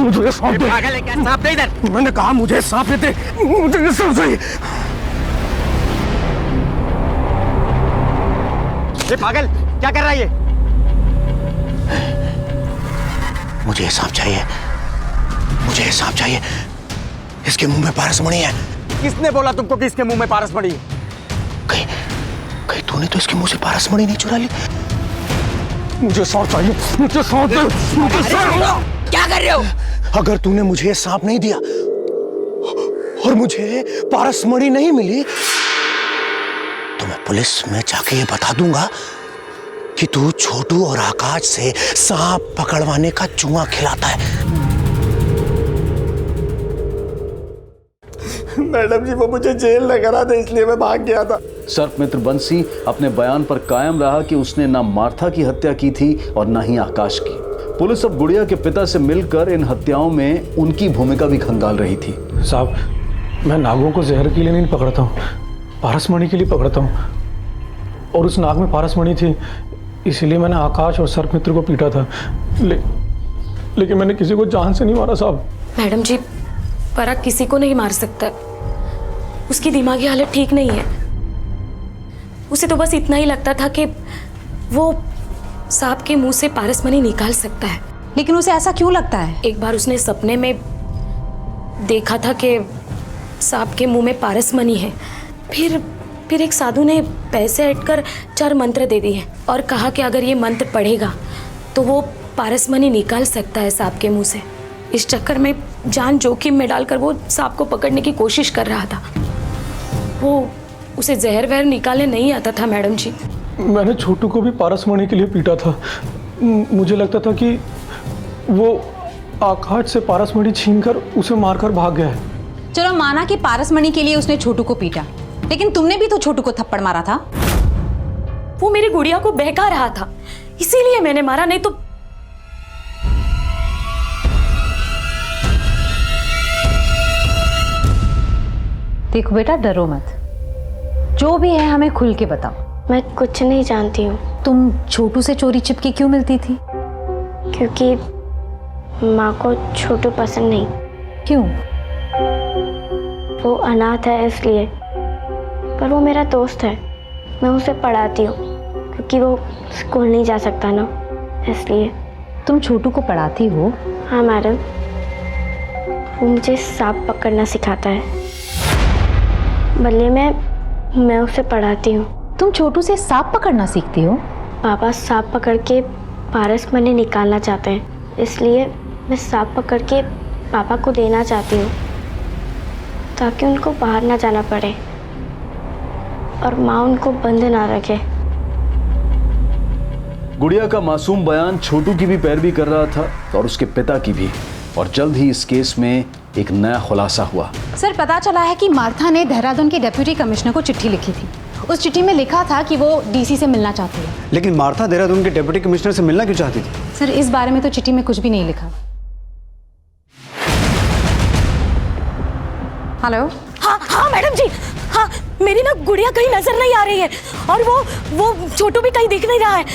मुझे सांप दे। पागल है क्या? सांप दे इधर। मैंने कहा मुझे सांप दे। मुझे सांप चाहिए। ये पागल क्या कर रहा है ये? मुझे सांप चाहिए, मुझे सांप चाहिए। इसके मुंह में पारस मणि है। किसने बोला तुमको कि इसके मुंह में पारस मणि? कहीं तूने तो इसके मुंह से पारस मणि नहीं चुरा ली? मुझे सांप चाहिए, मुझे सांप दे, मुझे सांप। क्या कर रहे हो? अगर तूने मुझे सांप नहीं दिया और मुझे पारस मणि नहीं मिली तो मैं पुलिस में जाके ये बता दूंगा कि तू छोटू और आकाश से सांप पकड़वाने का जुआ खिलाता है। मैडम जी वो मुझे जेल न करा दे, इसलिए मैं भाग गया था। सर्प मित्र बंसी अपने बयान पर कायम रहा कि उसने ना मार्था की हत्या की थी और ना ही आकाश की। पुलिस अब गुड़िया के पिता से मिलकर इन हत्याओं में उनकी भूमिका भी खंगाल रही थी। साहब, मैं नागों को जहर के लिए नहीं पकड़ता हूँ, पारस मणि के लिए पकड़ता हूँ। और उस नाग में पारस मणि थी, इसीलिए मैंने आकाश और सर्प मित्र को पीटा था। लेकिन मैंने किसी को जान से नहीं मारा साहब। मैडम जी, पराग किसी को नहीं मार सकता। उसकी दिमागी हालत ठीक नहीं है। उसे तो बस इतना ही लगता था कि वो सांप के मुंह से पारस मणि निकाल सकता है। लेकिन उसे ऐसा क्यों लगता है? एक बार उसने सपने में देखा था कि सांप के मुंह में पारस मणि है। फिर एक साधु ने पैसे ऐंठकर 4 मंत्र दे दिए और कहा कि अगर ये मंत्र पढ़ेगा तो वो पारस मणि निकाल सकता है सांप के मुंह से। इस चक्कर में जान जोखिम में डालकर वो सांप को पकड़ने की कोशिश कर रहा था। वो उसे जहर वहर निकालने नहीं आता था मैडम जी। मैंने छोटू को भी पारस मणि के लिए पीटा था। मुझे लगता था कि वो आकाश से पारस मणि छीनकर उसे मारकर भाग गया है। चलो माना कि पारस मणि के लिए उसने छोटू को पीटा, लेकिन तुमने भी तो छोटू को थप्पड़ मारा था। वो मेरी गुड़िया को बहका रहा था, इसीलिए मैंने मारा, नहीं तो। देखो बेटा, डरो मत, जो भी है हमें खुल के बताओ। मैं कुछ नहीं जानती हूँ। तुम छोटू से चोरी छिपके क्यों मिलती थी? क्योंकि माँ को छोटू पसंद नहीं। क्यों? वो अनाथ है इसलिए। पर वो मेरा दोस्त है, मैं उसे पढ़ाती हूँ क्योंकि वो स्कूल नहीं जा सकता ना, इसलिए। तुम छोटू को पढ़ाती हो? हाँ मैडम, वो मुझे सांप पकड़ना सिखाता है, बल्ले मैं उसे पढ़ाती हूँ। तुम छोटू से सांप पकड़ना सीखती हो? पापा सांप पकड़ के पारस मणि निकालना चाहते हैं, इसलिए मैं सांप पकड़ के पापा को देना चाहती हूँ ताकि उनको बाहर ना जाना पड़े और माँ उनको बंद ना रखे। गुड़िया का मासूम बयान छोटू की भी पैरवी कर रहा था और उसके पिता की भी, और जल्द ही इस केस में एक नया खुलासा हुआ। सर पता चला है कि मार्था ने देहरादून के डिप्टी कमिश्नर को चिट्ठी लिखी थी। उस चिट्ठी में लिखा था कि वो डीसी से मिलना चाहती है। लेकिन मार्था देहरादून के डिप्टी कमिश्नर से मिलना क्यों चाहती थी? सर इस बारे में तो चिट्ठी में कुछ भी नहीं लिखा। हेलो। हाँ मैडम जी, हाँ मेरी ना गुड़िया कहीं नजर नहीं आ रही है और वो छोटू भी कहीं दिख नहीं रहा है।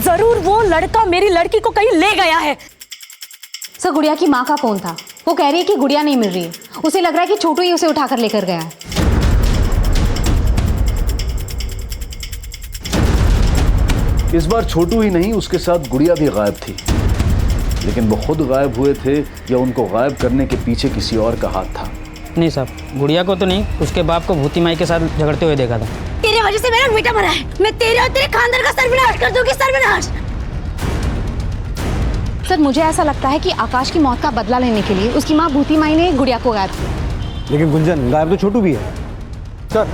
जरूर वो लड़का मेरी लड़की को कहीं ले गया है। सर गुड़िया की माँ का फोन था, वो कह रही है कि गुड़िया नहीं मिल रही है। उसे लग रहा है कि छोटू ही उसे उठाकर लेकर गया है। इस बार छोटू ही नहीं, उसके साथ गुड़िया भी गायब थी। लेकिन वो खुद गायब हुए थे या उनको गायब करने के पीछे किसी और का हाथ था? नहीं साहब, गुड़िया को तो नहीं, उसके बाप को भूती माई के साथ झगड़ते हुए देखा था। तेरे वजह से मेरा बेटा मरा है। मैं तेरे और तेरे खानदान का सर्वनाश कर दूंगी, सर्वनाश। सर मुझे ऐसा लगता है कि आकाश की मौत का बदला लेने के लिए उसकी माँ भूती माई ने गुड़िया को गायब किया। लेकिन गुंजन, गायब तो छोटू भी है। सर,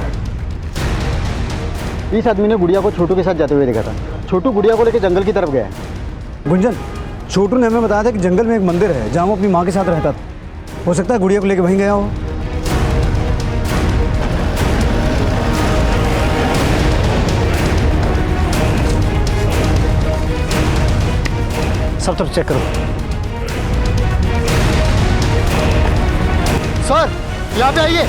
इस आदमी ने गुड़िया को छोटू के साथ जाते हुए देखा था। छोटू गुड़िया को लेकर जंगल की तरफ गया है। गुंजन, छोटू ने हमें बताया था कि जंगल में एक मंदिर है जहाँ वो अपनी माँ के साथ रहता था। हो सकता है गुड़िया को लेकर वहीं गया हो। सब तरफ चेक करो। सर, यहाँ पे आइए।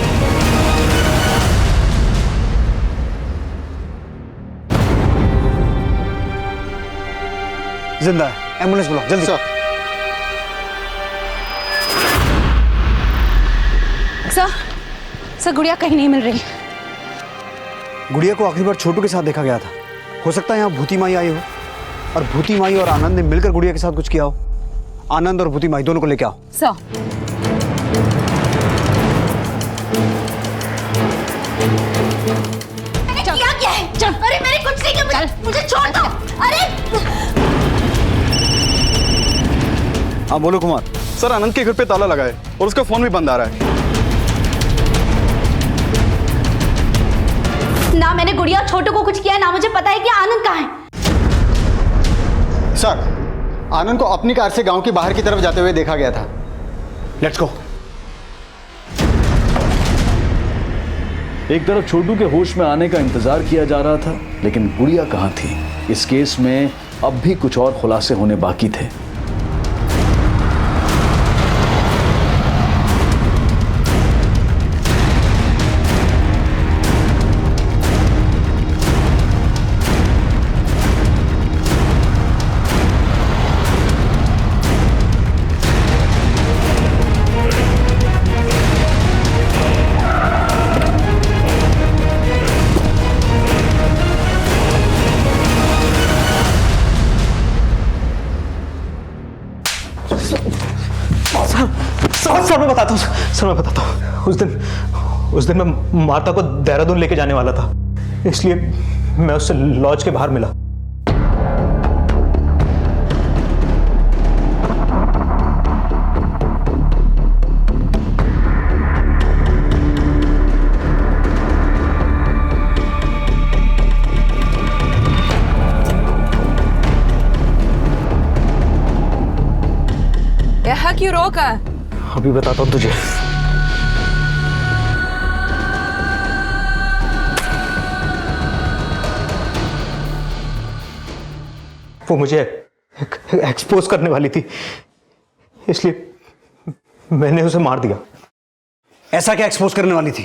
जिंदा है, एम्बुलेंस बुलाओ जल्दी। सर गुड़िया कहीं नहीं मिल रही। गुड़िया को आखिरी बार छोटू के साथ देखा गया था। हो सकता है यहाँ भूती माई आई हो और भूती माई और आनंद ने मिलकर गुड़िया के साथ कुछ किया हो। आनंद और भूती माई दोनों को लेके आओ। सर क्या है? अरे मेरी कुछ नहीं किया, मुझे छोड़ दो। अरे हाँ बोलो कुमार। सर, आनंद के घर पे ताला लगा है और उसका फोन भी बंद आ रहा है। ना मैंने गुड़िया और छोटू को कुछ किया, ना मुझे पता है कि आनंद कहाँ है। सर, आनंद को अपनी कार से गांव के बाहर की तरफ जाते हुए देखा गया था। Let's go. एक तरफ छोटू के होश में आने का इंतजार किया जा रहा था, लेकिन गुड़िया कहाँ थी? इस केस में अब भी कुछ और खुलासे होने बाकी थे। सर मैं बताता हूँ। उस दिन मैं मार्था को देहरादून लेके जाने वाला था, इसलिए मैं उससे लॉज के बाहर मिला। यहाँ क्यों रोका? अभी बताता हूँ तुझे। वो मुझे एक्सपोज करने वाली थी, इसलिए मैंने उसे मार दिया। ऐसा क्या एक्सपोज करने वाली थी?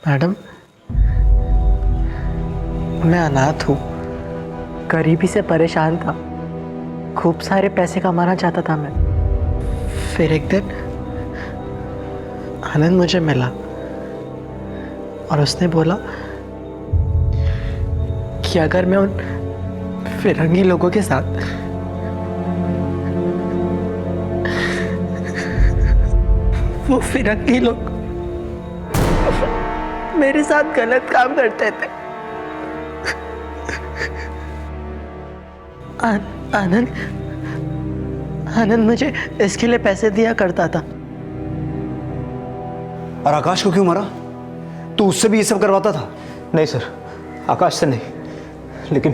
मैडम, मैं अनाथ हूँ, गरीबी से परेशान था, खूब सारे पैसे कमाना चाहता था मैं। फिर एक दिन आनंद मुझे मिला और उसने बोला कि अगर मैं उन फिरंगी लोगों के साथ वो फिरंगी लोग मेरे साथ गलत काम करते थे। आनंद मुझे इसके लिए पैसे दिया करता था। और आकाश को क्यों मारा? तू उससे भी ये सब करवाता था? नहीं सर, आकाश से नहीं, लेकिन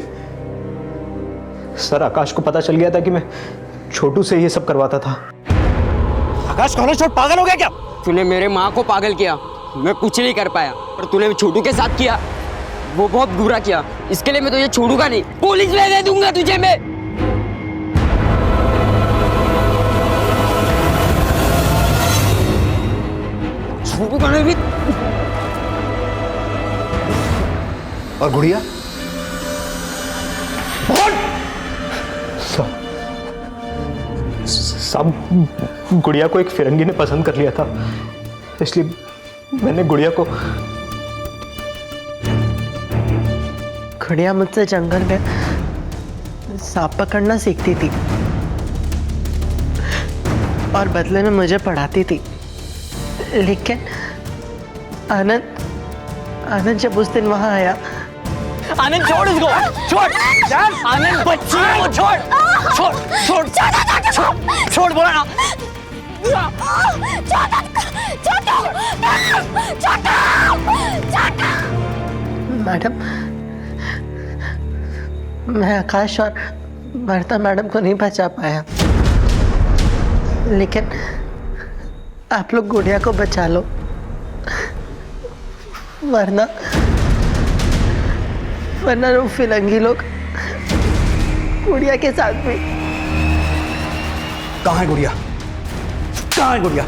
सर आकाश को पता चल गया था कि मैं छोटू से ये सब करवाता था। आकाश कौन छोट पागल हो गया क्या? तूने मेरे माँ को पागल किया, मैं कुछ नहीं कर पाया, पर तूने छोटू के साथ किया, वो बहुत बुरा किया। इसके लिए मैं तुझे छोड़ूंगा नहीं, पुलिस में दे दूंगा तुझे मैं। छोड़ूंगा नहीं भी। और गुड़िया? साहब, गुड़िया को एक फिरंगी ने पसंद कर लिया था, इसलिए मैंने गुड़िया को। गुड़िया मुझसे जंगल में सांप पकड़ना सीखती थी और बदले में मुझे पढ़ाती थी, लेकिन आनंद जब उस दिन वहां आया। आनंद छोड़ इसको, छोड़ आनंद, बच्ची को छोड़, छोड़ छोड़ छोड़ छोड़ बोला ना। मैडम, मैं आकाश और वर्ता मैडम को नहीं बचा पाया, लेकिन आप लोग गुड़िया को बचा लो, वरना वो फिरंगी लोग गुड़िया के साथ भी। कहाँ है गुड़िया? कहाँ है गुड़िया?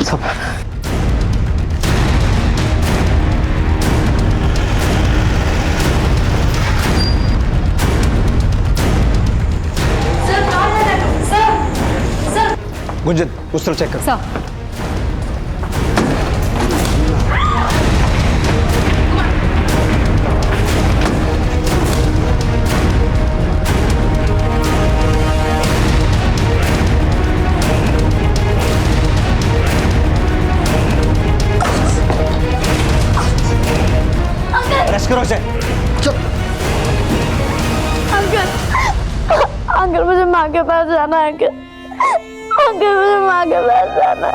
सब गुंजन, उस तरफ चेक कर। सर, अरेस्ट करो इसे। अंकल मुझे माँ के पास जाना है। अंकल मुझे माँ के पास जाना है।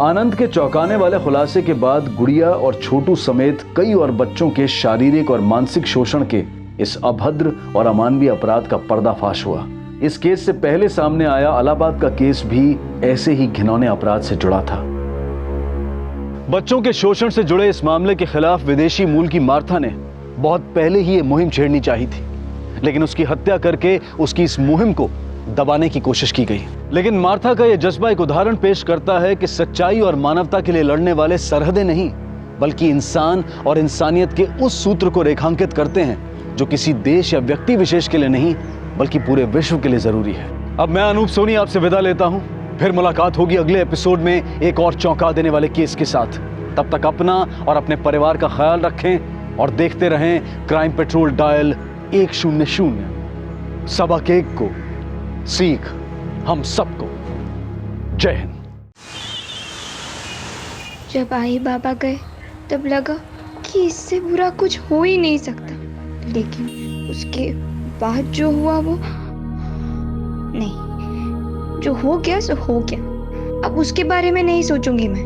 आनंद के चौंकाने वाले खुलासे के बाद गुड़िया और छोटू समेत कई और बच्चों के शारीरिक और मानसिक शोषण के इस अभद्र और अमानवीय अपराध का पर्दाफाश हुआ। इस केस से पहले सामने आया इलाहाबाद का केस भी ऐसे ही घिनौने अपराध से जुड़ा था। बच्चों के शोषण से जुड़े इस मामले के खिलाफ विदेशी मूल की मार्था ने बहुत पहले ही ये मुहिम छेड़नी चाहिए थी, लेकिन उसकी हत्या करके उसकी इस मुहिम को दबाने की कोशिश की गई। लेकिन मार्था का यह जज्बा एक उदाहरण पेश करता है कि सच्चाई और मानवता के लिए लड़ने वाले सरहदें नहीं, बल्कि इंसान और इंसानियत के उस सूत्र को रेखांकित करते हैं जो किसी देश या व्यक्ति विशेष के लिए नहीं, बल्कि पूरे विश्व के लिए जरूरी है। अब मैं अनूप सोनी आपसे विदा लेता हूं, फिर मुलाकात होगी अगले एपिसोड में एक और चौंका देने वाले केस के साथ। तब तक अपना और अपने परिवार का ख्याल रखें और देखते रहें क्राइम पेट्रोल डायल 100। सबक एक को, सीख हम सबको। जय हिंद। जब आई बाबा गए तब लगा कि इससे बुरा कुछ हो ही नहीं सकता, लेकिन उसके बाद जो हुआ वो नहीं, जो हो गया सो हो गया। अब उसके बारे में नहीं सोचूंगी मैं।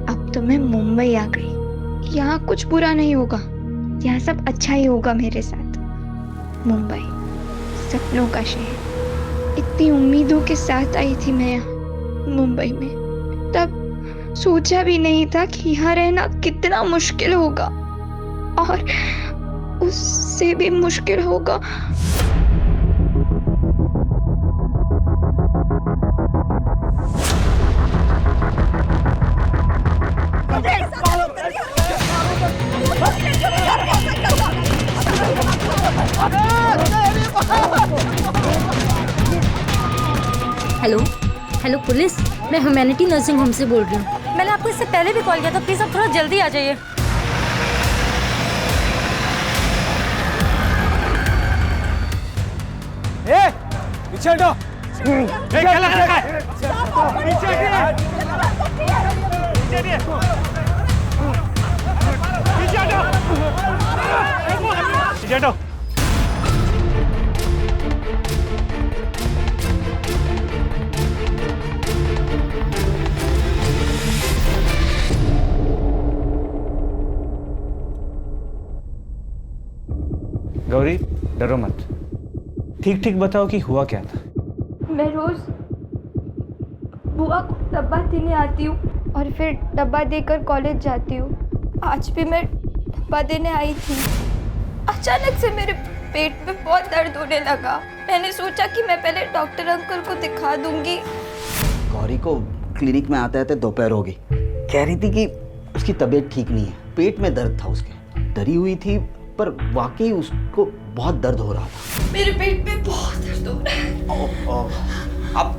अब तो मैं मुंबई आ गई, यहाँ कुछ बुरा नहीं होगा, यहाँ सब अच्छा ही होगा मेरे साथ। मुंबई सपनों का शहर, इतनी उम्मीदों के साथ आई थी मैं यहाँ मुंबई में। तब सोचा भी नहीं था कि यहाँ रहना कितना मुश्किल होगा, और उससे भी मुश्किल होगा। हेलो हेलो पुलिस, मैं ह्यूमैनिटी नर्सिंग होम से बोल रही हूँ। मैंने आपको इससे पहले भी कॉल किया था, प्लीज़ आप थोड़ा जल्दी आ जाइए। पीछे हटो। क्या लग रहा है? पीछे हटो। गौरी डरो मत, ठीक ठीक बताओ कि हुआ क्या था। मैं रोज बुआ को डब्बा देने आती हूँ और फिर डब्बा देकर कॉलेज जाती हूँ। आज भी मैं डब्बा देने आई थी। अचानक से मेरे पेट में बहुत दर्द होने लगा। मैंने सोचा कि मैं पहले डॉक्टर अंकल को दिखा दूंगी। गौरी को क्लिनिक में आते आते दोपहर हो गई। कह रही थी कि उसकी तबीयत ठीक नहीं है, पेट में दर्द था उसके। डरी हुई थी पर वाकई उसको बहुत दर्द हो रहा था। मेरे पेट में बहुत दर्द हो रहा है।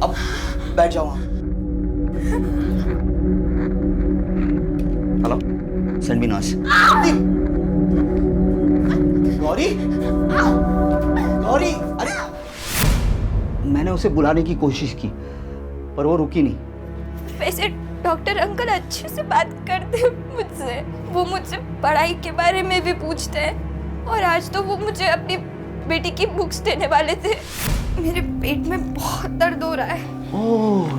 अब बैठ जाओ। Hello, send me nurse. Gauri, Gauri, अरे मैंने उसे बुलाने की कोशिश की पर वो रुकी नहीं। वैसे डॉक्टर अंकल अच्छे से बात करते हैं मुझसे। वो मुझसे पढ़ाई के बारे में भी पूछते हैं और आज तो वो मुझे अपनी बेटी की बुक्स देने वाले थे। मेरे पेट में बहुत दर्द हो रहा है। ओह,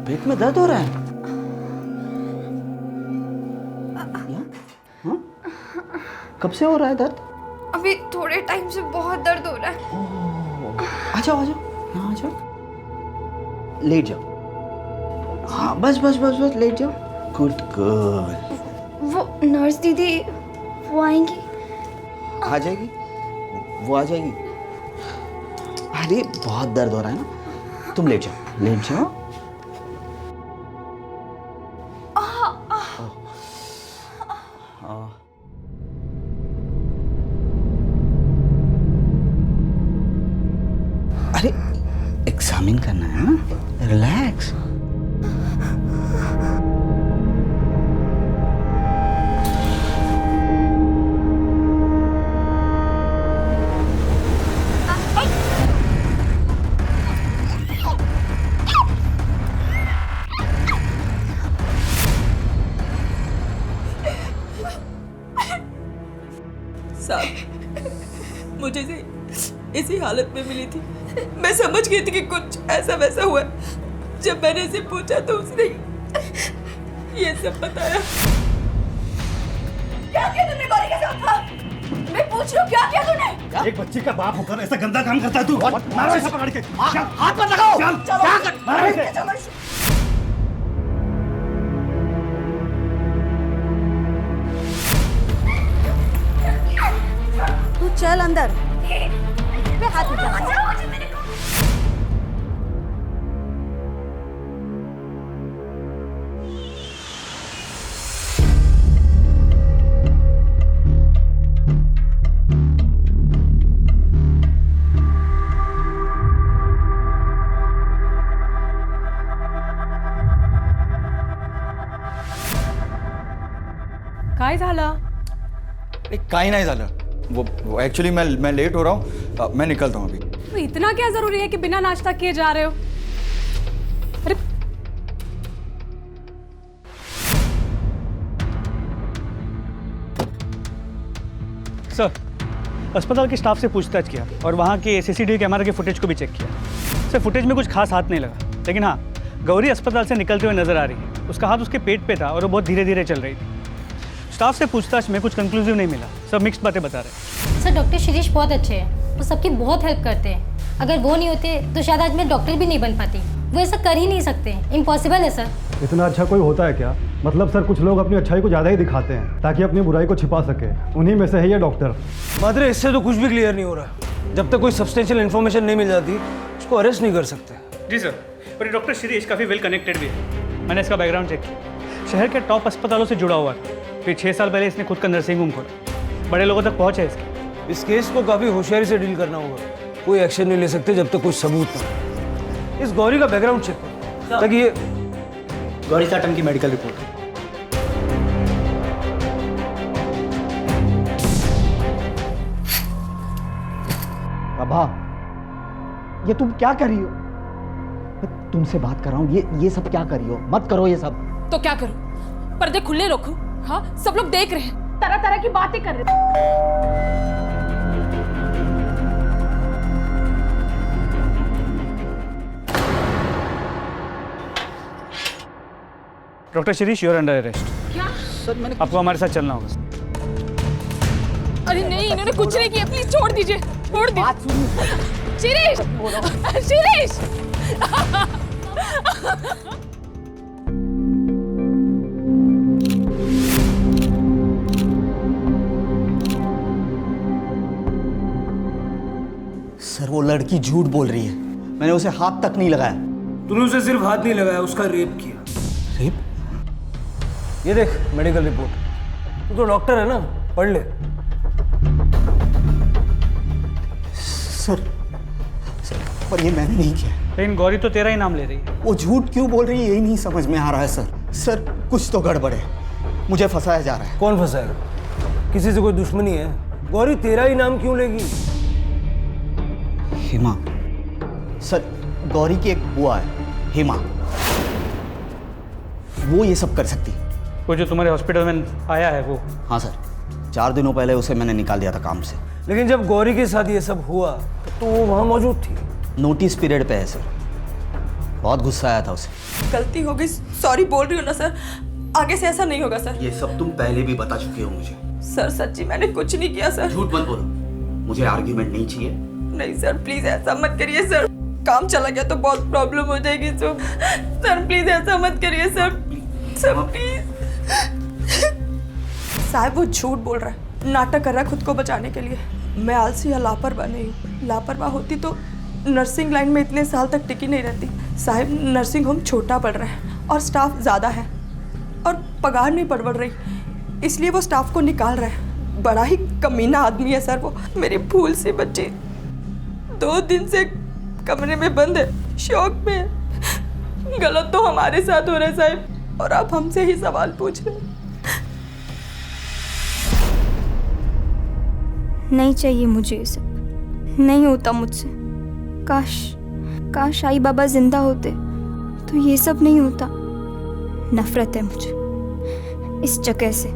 पेट में दर्द हो रहा है? कब से हो रहा है दर्द? अभी थोड़े टाइम से बहुत दर्द हो रहा है। आ जाओ, आ जाओ, यहाँ आ जाओ, लेट जाओ। हाँ, बस बस बस बस लेट जाओ। Good girl. वो नर्स दीदी वो आएंगी? आ जाएगी, वो आ जाएगी। अरे बहुत दर्द हो रहा है ना, तुम लेट जाओ, लेट जाओ। अरे एग्जामिन करना है ना, रिलैक्स। मुझे इसी हालत में मिली थी। मैं समझ गई थी कि कुछ ऐसा वैसा हुआ। जब मैंने इसे पूछा तो उसने ये सब बताया। क्या किया तुमने गौरी के साथ? मैं पूछ रही हूँ क्या किया तूने? एक बच्ची का बाप होकर ऐसा गंदा काम करता है तू? मारो इसे पकड़ के। हाथ मत लगाओ। मारो इसे। तू चल अंदर। मैं हाथ उठा। काय झालं? काही नाही झालं। वो एक्चुअली मैं लेट हो रहा हूँ, मैं निकलता हूँ अभी। तो इतना क्या जरूरी है कि बिना नाश्ता किए जा रहे हो? अरे सर, अस्पताल के स्टाफ से पूछताछ किया और वहाँ के सीसीटीवी कैमरा के फुटेज को भी चेक किया। सर, फुटेज में कुछ खास हाथ नहीं लगा, लेकिन हाँ, गौरी अस्पताल से निकलते हुए नजर आ रही है। उसका हाथ उसके पेट पे था और वो बहुत धीरे धीरे चल रही थी। स्टाफ से पूछताछ में कुछ कंक्लूसिव नहीं मिला, सब मिक्स्ड बातें बता रहे हैं। सर, डॉक्टर शिरीष बहुत अच्छे हैं, वो सबकी बहुत हेल्प करते हैं। अगर वो नहीं होते तो शायद आज मैं डॉक्टर भी नहीं बन पाती। वो ऐसा कर ही नहीं सकते, इम्पॉसिबल है सर। इतना अच्छा कोई होता है क्या? मतलब सर, कुछ लोग अपनी अच्छाई को ज़्यादा ही दिखाते हैं ताकि अपनी बुराई को छिपा सके। उन्हीं में से है ये डॉक्टर। मात्र इससे तो कुछ भी क्लियर नहीं हो रहा। जब तक कोई सब्सटेंशियल इन्फॉर्मेशन नहीं मिल जाती उसको अरेस्ट नहीं कर सकते। जी सर, पर डॉक्टर शिरीष काफ़ी वेल कनेक्टेड भी है। मैंने इसका बैकग्राउंड चेक किया, शहर के टॉप अस्पतालों से जुड़ा हुआ था। फिर 6 साल पहले इसने खुद का नर्सिंग होम खोला। बड़े लोगों तक पहुँच है इसकी। इस केस को काफ़ी होशियारी से डील करना होगा। कोई एक्शन नहीं ले सकते जब तक कुछ सबूत ना। इस गौरी का बैकग्राउंड चेक करो ताकि ये गौरी साटम की मेडिकल रिपोर्ट। बाबा, ये तुम क्या कर रही हो? मैं तुमसे बात कर रहा हूँ, ये सब क्या कर रही हो? मत करो ये सब। तो क्या करूं? पर्दे खुले रखो? हाँ, सब लोग देख रहे हैं, तरह तरह की बातें कर रहे हैं। Doctor Shirish, you are under arrest. क्या? आपको हमारे साथ चलना होगा। अरे नहीं, नहीं, इन्होंने कुछ नहीं किया, प्लीज छोड़ दीजिए, छोड़ दीजिए। शिरीष, शिरीष। सर वो लड़की झूठ बोल रही है, मैंने उसे हाथ तक नहीं लगाया। तूने उसे सिर्फ हाथ नहीं लगाया, उसका रेप किया। रेप? ये देख मेडिकल रिपोर्ट, तू तो डॉक्टर है ना, पढ़ ले। सर पर ये मैंने नहीं किया। लेकिन गौरी तो तेरा ही नाम ले रही है। वो झूठ क्यों बोल रही है यही नहीं समझ में आ रहा है सर। सर कुछ तो गड़बड़ है, मुझे फंसाया जा रहा है। कौन फंसाएगा? किसी से कोई दुश्मनी है? गौरी तेरा ही नाम क्यों लेगी? हेमा, सर गौरी की एक बुआ है हेमा, वो ये सब कर सकती। वो जो तुम्हारे हॉस्पिटल में आया है वो? हाँ सर, 4 दिनों पहले उसे मैंने निकाल दिया था काम से। लेकिन जब गौरी के साथ ये सब हुआ तो वो वहाँ मौजूद थी। नोटिस पीरियड पे है सर, बहुत गुस्सा आया था उसे। गलती हो गई, सॉरी बोल रही हूँ ना सर, आगे से ऐसा नहीं होगा सर। ये सब तुम पहले भी बता चुके हो मुझे। सर सच्ची मैंने कुछ नहीं किया सर। झूठ मत बोलो, मुझे आर्ग्यूमेंट नहीं चाहिए। नहीं सर प्लीज ऐसा मत करिए सर, काम चला गया तो बहुत प्रॉब्लम हो जाएगी सर प्लीज ऐसा मत करिए सर, सर प्लीज। साहब वो झूठ बोल रहा है, नाटक कर रहा है खुद को बचाने के लिए। मैं आलसी या लापरवाह नहीं हूँ, लापरवाह होती तो नर्सिंग लाइन में इतने साल तक टिकी नहीं रहती। साहब नर्सिंग होम छोटा पड़ रहा है और स्टाफ ज़्यादा है और पगार नहीं बढ़ रही, इसलिए वो स्टाफ को निकाल रहा है। बड़ा ही कमीना आदमी है सर वो। मेरी भूल से बच्ची 2 दिन से कमरे में बंद है, शौक में है। गलत तो हमारे साथ हो रहा है साहब, और आप हमसे ही सवाल पूछ रहे हैं। नहीं चाहिए मुझे ये सब, नहीं होता मुझसे। काश आई बाबा जिंदा होते तो ये सब नहीं होता। नफरत है मुझे इस जगह से,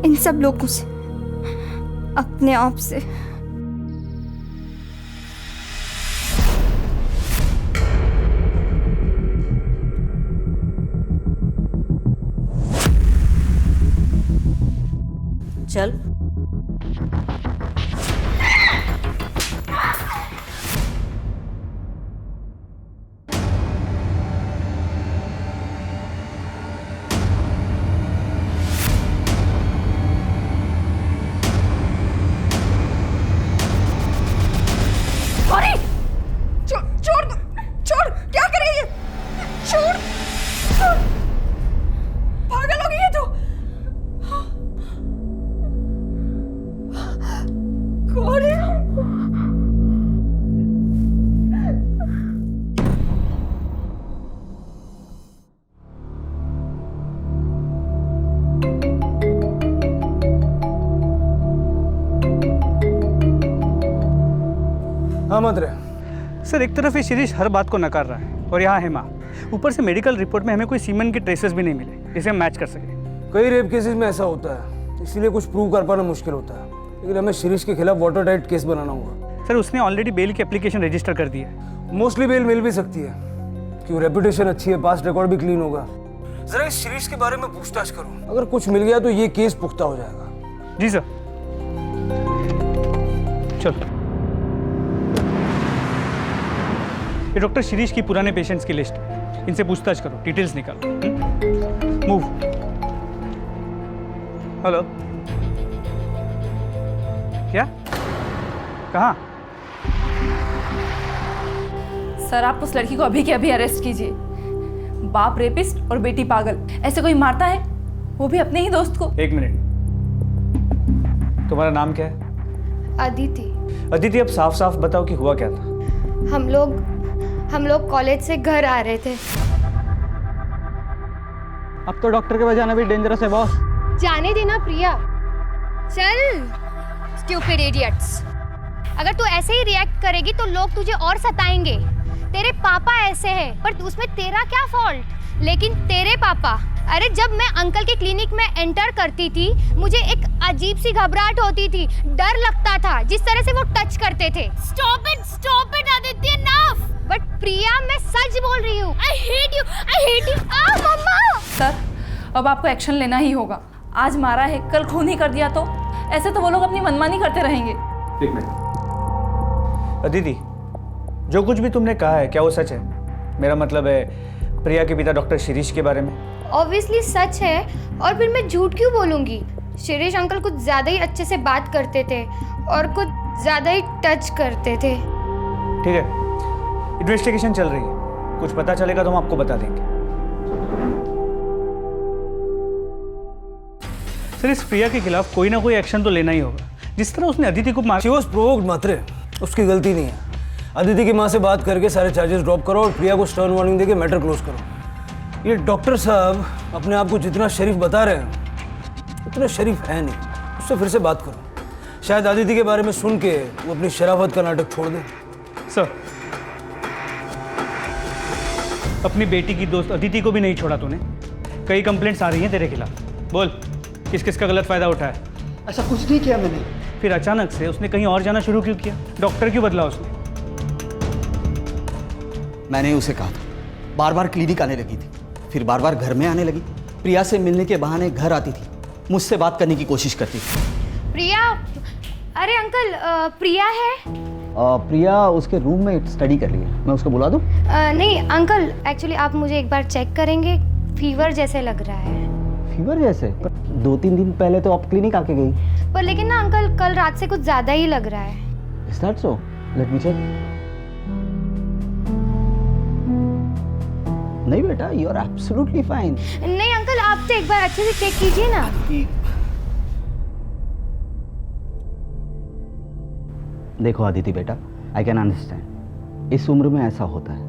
इन सब लोगों से, अपने आप से। चल छोड़ दो, छोड़, क्या कर रही है? छोड़, पागल हो गई है तू। कौन है? हाँ मत रहे सर, एक तरफ ये शिरीष हर बात को नकार रहा है और यहाँ हेमा, ऊपर से मेडिकल रिपोर्ट में हमें कोई सीमेंट के ट्रेसेस भी नहीं मिले जिसे हम मैच कर सके। कई रेप केसेस में ऐसा होता है, इसीलिए कुछ प्रूव कर पाना मुश्किल होता है। लेकिन हमें शिरीष के खिलाफ वाटर टाइट केस बनाना होगा। सर उसने ऑलरेडी बेल की एप्लीकेशन रजिस्टर कर दी है। मोस्टली बेल मिल भी सकती है क्योंकि रेपुटेशन अच्छी है, पास्ट रिकॉर्ड भी क्लीन होगा। जरा इस शिरीष के बारे में पूछताछ करो, अगर कुछ मिल गया तो ये केस पुख्ता हो जाएगा। जी सर। चलो, ये डॉक्टर शिरीष की पुराने पेशेंट्स की लिस्ट है, इनसे पूछताछ करो, डिटेल्स निकालो। मूव। हेलो, क्या? कहाँ? सर आप उस लड़की को अभी के अभी अरेस्ट कीजिए। बाप रेपिस्ट और बेटी पागल, ऐसे कोई मारता है? वो भी अपने ही दोस्त को। 1 मिनट, तुम्हारा नाम क्या है? अदिति। अदिति, अब साफ साफ बताओ कि हुआ क्या था। हम लोग कॉलेज से घर आ रहे थे। अब तो डॉक्टर के पास जाना भी डेंजरस है बॉस। जाने देना प्रिया। चल स्टूपिड इडियट्स, अगर तू ऐसे ही रिएक्ट करेगी तो लोग तुझे और सताएंगे। तेरे पापा ऐसे हैं, पर उसमें तेरा क्या फॉल्ट? लेकिन तेरे पापा, अरे जब मैं अंकल के क्लिनिक में एंटर करती थी मुझे एक अजीब सी घबराहट होती थी, डर लगता था जिस तरह से वो टच करते थे। Stop it Aditya, enough. But Priya मैं सच बोल रही हूँ। I hate you. Mamma. Sir अब आपको एक्शन लेना ही होगा। आज मारा है, कल खून ही कर दिया तो ऐसे तो वो लोग अपनी मनमानी करते रहेंगे। एक मिनट अदिति, जो कुछ भी तुमने कहा है क्या वो सच है? मेरा मतलब है प्रिया के पिता डॉक्टर शिरीष के बारे में। ऑब्वियसली सच है, और फिर मैं झूठ क्यों बोलूँगी? शिरीष अंकल कुछ ज़्यादा ही अच्छे से बात करते थे और कुछ ज़्यादा ही टच करते थे। ठीक है, इन्वेस्टिगेशन चल रही है, कुछ पता चलेगा तो हम आपको बता देंगे। सर, इस प्रिया के खिलाफ कोई ना कोई एक्शन तो लेना ही होगा। जिस तरह उसने अदिति को मार, शी वाज प्रोवोक्ड मात्रे, उसकी गलती नहीं है। अदिति की माँ से बात करके सारे चार्जेस ड्रॉप करो और प्रिया को स्टर्न वार्निंग देके मैटर क्लोज करो। ये डॉक्टर साहब अपने आप को जितना शरीफ बता रहे हैं उतना शरीफ है नहीं, उससे फिर से बात करो। शायद अदिति के बारे में सुन के वो अपनी शराफत का नाटक छोड़ दे। सर, अपनी बेटी की दोस्त अदिति को भी नहीं छोड़ा तूने। कई कंप्लेंट्स आ रही हैं तेरे खिलाफ, बोल किस किस का गलत फायदा उठाया? ऐसा कुछ नहीं किया मैंने। फिर अचानक से उसने कहीं और जाना शुरू क्यों किया? डॉक्टर क्यों बदला उसने? मैंने उसे कहा था, बार बार क्लिनिक आने लगी थी, फिर बार बार घर में आने लगी। प्रिया से मिलने के बहाने घर आती थी, मुझसे बात करने की कोशिश करती थी। प्रिया, अरे अंकल, प्रिया है? प्रिया उसके रूम में स्टडी कर रही है, मैं उसको बुला दूं? नहीं अंकल, एक्चुअली आप मुझे एक बार चेक करेंगे, फीवर जैसे लग रहा है। फीवर जैसे? पर 2-3 दिन पहले तो आप क्लिनिक आके गई। पर लेकिन ना अंकल, कल रात से कुछ ज़्यादा ही लग रहा है। Is that so? Let me check. नहीं बेटा, you are absolutely fine. नहीं अंकल, आप तो एक बार अच्छे से चेक कीजिए ना। देखो अदिति बेटा, आई कैन अंडरस्टैंड, इस उम्र में ऐसा होता है,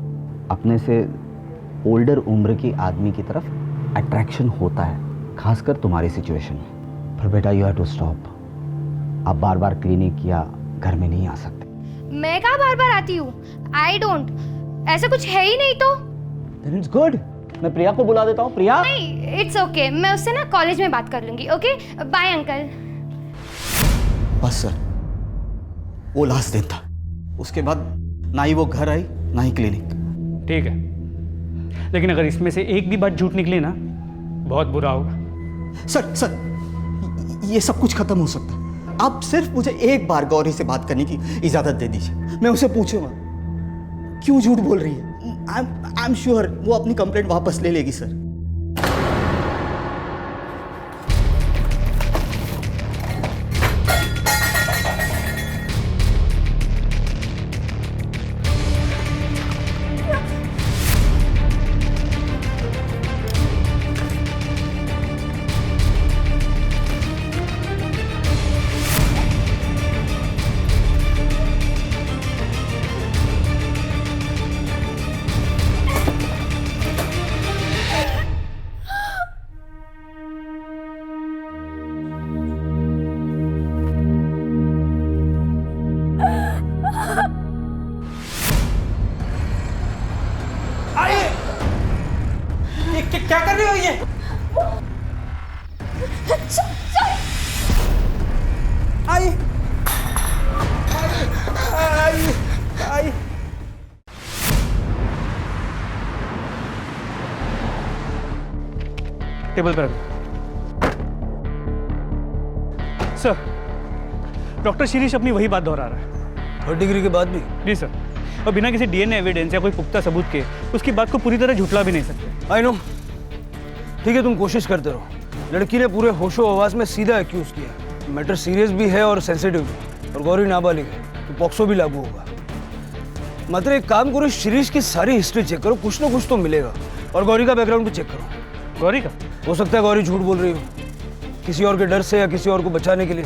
अपने से ओल्डर उम्र की आदमी की तरफ अट्रैक्शन होता है, खासकर तुम्हारी सिचुएशन में। पर बेटा यू हैव टू स्टॉप। आप बार बार क्लिनिक या घर में नहीं आ सकते। मैं कहाँ बार बार आती हूँ? आई डोंट, ऐसा कुछ है ही नहीं तो। Then it's good. मैं प्रिया को बुला देता हूँ। प्रिया? नहीं, इट्स ओके, मैं उससे ना कॉलेज में बात कर लूंगी। Okay, bye uncle. बस सर, वो लास्ट दिन था, उसके बाद ना ही वो घर आई ना ही क्लिनिक। ठीक है, लेकिन अगर इसमें से एक भी बात झूठ निकली ना, बहुत बुरा होगा। सर, ये सब कुछ खत्म हो सकता है। आप सिर्फ मुझे एक बार गौरी से बात करने की इजाजत दे दीजिए, मैं उसे पूछूंगा क्यों झूठ बोल रही है। आई एम श्योर वो अपनी कंप्लेंट वापस ले लेगी सर। क्या कर रही हो ये? आई आई आई टेबल पर सर, डॉक्टर शिरीष अपनी वही बात दोहरा रहा है। 3rd डिग्री के बाद भी? जी सर, और बिना किसी डीएनए एविडेंस या कोई पुख्ता सबूत के उसकी बात को पूरी तरह झुठला भी नहीं सकते। आई नो, ठीक है, तुम कोशिश करते रहो। लड़की ने पूरे होशो आवाज में सीधा एक्यूज किया। मैटर सीरियस भी है और सेंसिटिव भी, और गौरी नाबालिग है तो पॉक्सो भी लागू होगा। मात्र एक काम करो, शिरीष की सारी हिस्ट्री चेक करो, कुछ ना कुछ तो मिलेगा। और गौरी का बैकग्राउंड भी चेक करो। गौरी का? हो सकता है गौरी झूठ बोल रही हो, किसी और के डर से या किसी और को बचाने के लिए।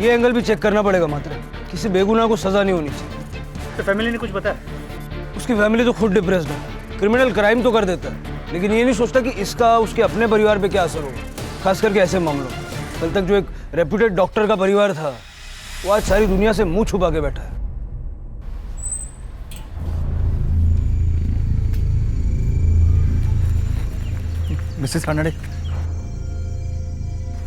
ये एंगल भी चेक करना पड़ेगा। मात्र किसी बेगुनाह को सजा नहीं होनी चाहिए। तो फैमिली ने कुछ बताया? उसकी फैमिली तो खुद डिप्रेस्ड है। क्रिमिनल क्राइम तो कर देता है, लेकिन ये नहीं सोचता कि इसका उसके अपने परिवार पे क्या असर होगा, खास करके ऐसे मामलों में। कल तक जो एक रेप्यूटेड डॉक्टर का परिवार था, वो आज सारी दुनिया से मुंह छुपा के बैठा है। मिसेस रानडे,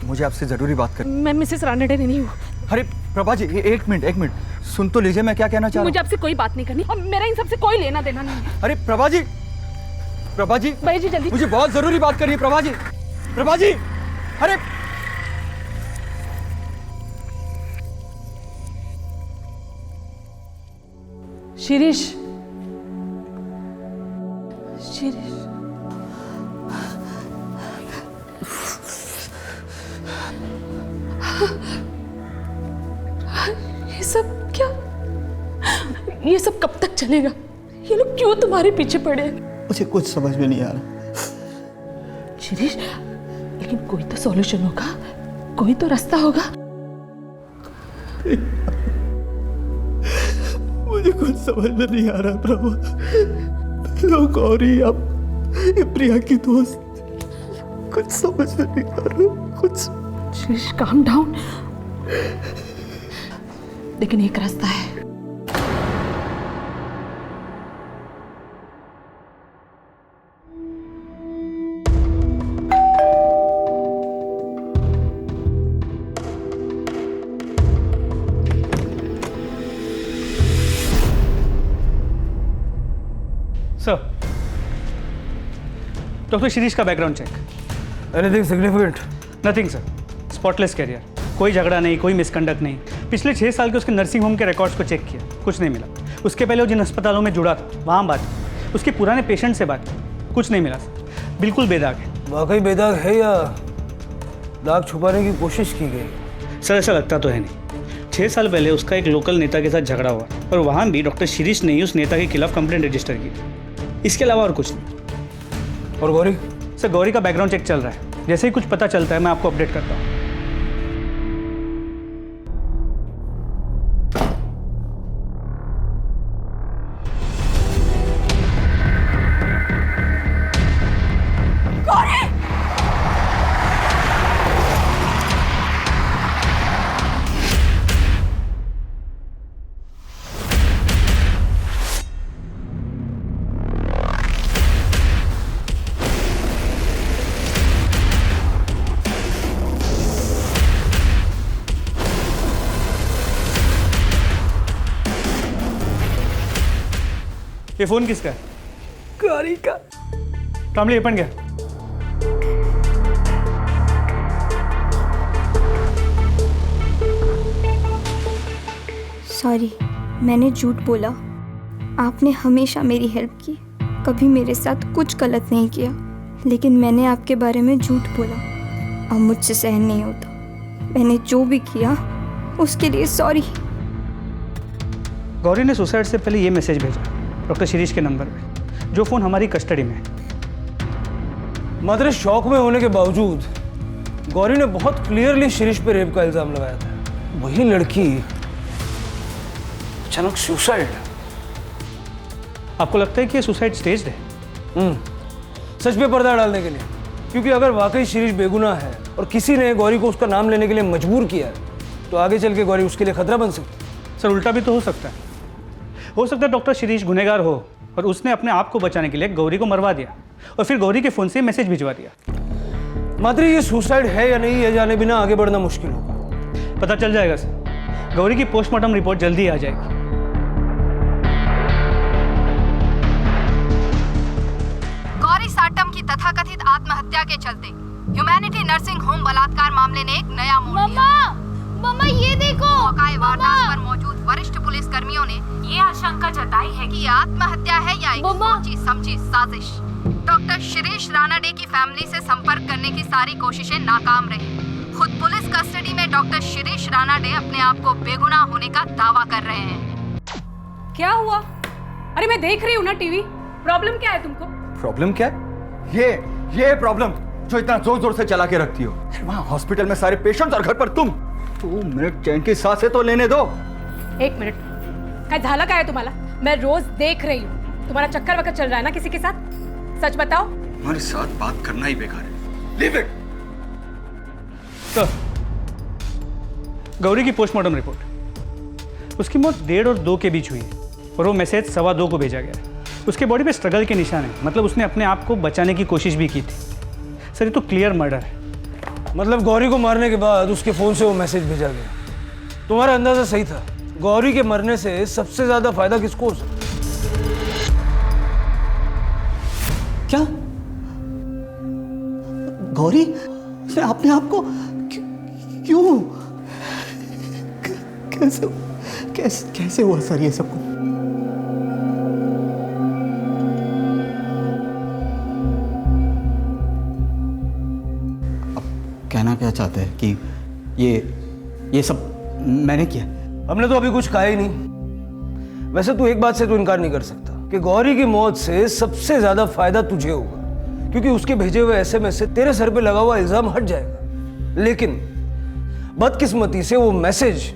मुझे आपसे जरूरी बात करनी। मैं मिसेस रानडे नहीं हूँ। अरे प्रभा जी, एक मिनट सुन तो लीजिए मैं क्या कहना चाह रहा हूँ। मुझे आपसे कोई बात नहीं करनी और मेरा इन सबसे कोई लेना देना नहीं है। अरे प्रभा जी भैया जी जल्दी, मुझे बहुत जरूरी बात करनी है। प्रभा जी, अरे शिरीष, शिरीष, ये सब क्या? ये सब कब तक चलेगा? ये लोग क्यों तुम्हारे पीछे पड़े हैं? मुझे कुछ समझ में नहीं आ रहा। शिरीष, लेकिन कोई तो सॉल्यूशन होगा, कोई तो रास्ता होगा। मुझे कुछ समझ में नहीं आ रहा प्रभु। लोग गौरी अब ये प्रिया की दोस्त, कुछ समझ में नहीं आ रहा कुछ। Shirish, calm down. लेकिन एक रास्ता है। सर, डॉक्टर शिरीष का background check. Anything significant? Nothing sir, spotless career, कोई झगड़ा नहीं, कोई मिसकंडक्ट नहीं। पिछले 6 साल के उसके नर्सिंग होम के रिकॉर्ड्स को चेक किया, कुछ नहीं मिला। उसके पहले वो जिन अस्पतालों में जुड़ा था वहाँ बात की, उसके पुराने पेशेंट से बात की, कुछ नहीं मिला सर, बिल्कुल बेदाग है। वाकई बेदाग है या दाग छुपाने की कोशिश की गई? सर ऐसा लगता तो है नहीं। 6 साल पहले उसका एक लोकल नेता के साथ झगड़ा हुआ और वहाँ भी डॉक्टर शिरीष ने ही उस नेता के खिलाफ कंप्लेंट रजिस्टर की। इसके अलावा और कुछ नहीं। और गौरी? सर गौरी का बैकग्राउंड चेक चल रहा है, जैसे ही कुछ पता चलता है मैं आपको अपडेट करता हूँ। ये फोन किसका है? गौरी का। कामली ये पण घ्या। सॉरी, मैंने झूठ बोला। आपने हमेशा मेरी हेल्प की, कभी मेरे साथ कुछ गलत नहीं किया, लेकिन मैंने आपके बारे में झूठ बोला। अब मुझसे सहन नहीं होता। मैंने जो भी किया उसके लिए सॉरी। गौरी ने सुसाइड से पहले ये मैसेज भेजा डॉक्टर शिरीष के नंबर पे, जो फ़ोन हमारी कस्टडी में है। मात्र शौक में होने के बावजूद गौरी ने बहुत क्लियरली शिरीष पे रेप का इल्जाम लगाया था। वही लड़की अचानक सुसाइड। आपको लगता है कि ये सुसाइड स्टेज्ड है? सच पे पर्दा डालने के लिए, क्योंकि अगर वाकई शिरीष बेगुनाह है और किसी ने गौरी को उसका नाम लेने के लिए मजबूर किया है, तो आगे चल के गौरी उसके लिए खतरा बन सकती है। सर उल्टा भी तो हो सकता है। हो सकता है डॉक्टर शिरीष गुनहगार हो और उसने अपने आप को बचाने के लिए गौरी को मरवा दिया और फिर गौरी के फ़ोन से मैसेज भिजवा दिया। मात्र ये सुसाइड है या नहीं ये जाने बिना आगे बढ़ना मुश्किल होगा। पता चल जाएगा सर, गौरी की पोस्टमार्टम रिपोर्ट जल्दी आ जाएगी। गौरी साटम की तथाकथित आत्महत्या के चलते ह्यूमैनिटी नर्सिंग होम बलात्कार मामले ने एक नया मोड़ लिया। मम्मा ये देखो। मौके वारदात पर मौजूद वरिष्ठ पुलिस कर्मियों ने ये आशंका जताई है कि आत्महत्या है या एक सोची समझी साजिश। डॉक्टर शिरीष रानाडे की फैमिली से संपर्क करने की सारी कोशिशें नाकाम रही। खुद पुलिस कस्टडी में डॉक्टर शिरीष रानाडे अपने आप को बेगुनाह होने का दावा कर रहे हैं। क्या हुआ? अरे मैं देख रही हूँ ना टीवी। प्रॉब्लम क्या है तुमको? प्रॉब्लम क्या है? ये प्रॉब्लम जो इतना जोर जोर से चला के रखती हो। वहाँ हॉस्पिटल में सारे पेशेंट्स और घर पर तुम। 2 मिनट चैन की सांसें तो लेने दो। 1 मिनट, काय झाला काय तुम्हाला? मैं रोज देख रही हूँ, तुम्हारा चक्कर वक्कर चल रहा है ना किसी के साथ? सच बताओ। हमारे साथ बात करना ही बेकार है। Leave it. सर, गौरी की पोस्टमार्टम रिपोर्ट, उसकी मौत 1:30 और 2 के बीच हुई है और वो मैसेज 2:15 को भेजा गया है। उसके बॉडी पे स्ट्रगल के निशान है, मतलब उसने अपने आप को बचाने की कोशिश भी की थी। सर ये तो क्लियर मर्डर है। मतलब गौरी को मारने के बाद उसके फोन से वो मैसेज भेजा गया। तुम्हारा अंदाजा सही था। गौरी के मरने से सबसे ज्यादा फायदा किसको हो सकता? क्या गौरी उसने अपने आप को क्यों कैसे कैसे कैसे हुआ सर ये सब कुछ? कहना क्या चाहते हैं कि ये सब मैंने किया? हमने तो अभी कुछ कहा ही नहीं। वैसे तू एक बात से तो इनकार नहीं कर सकता कि गौरी की मौत से सबसे ज्यादा फायदा तुझे होगा, क्योंकि उसके भेजे हुए एसएमएस से तेरे सर पे लगा हुआ इल्जाम हट जाएगा। लेकिन बदकिस्मती से वो मैसेज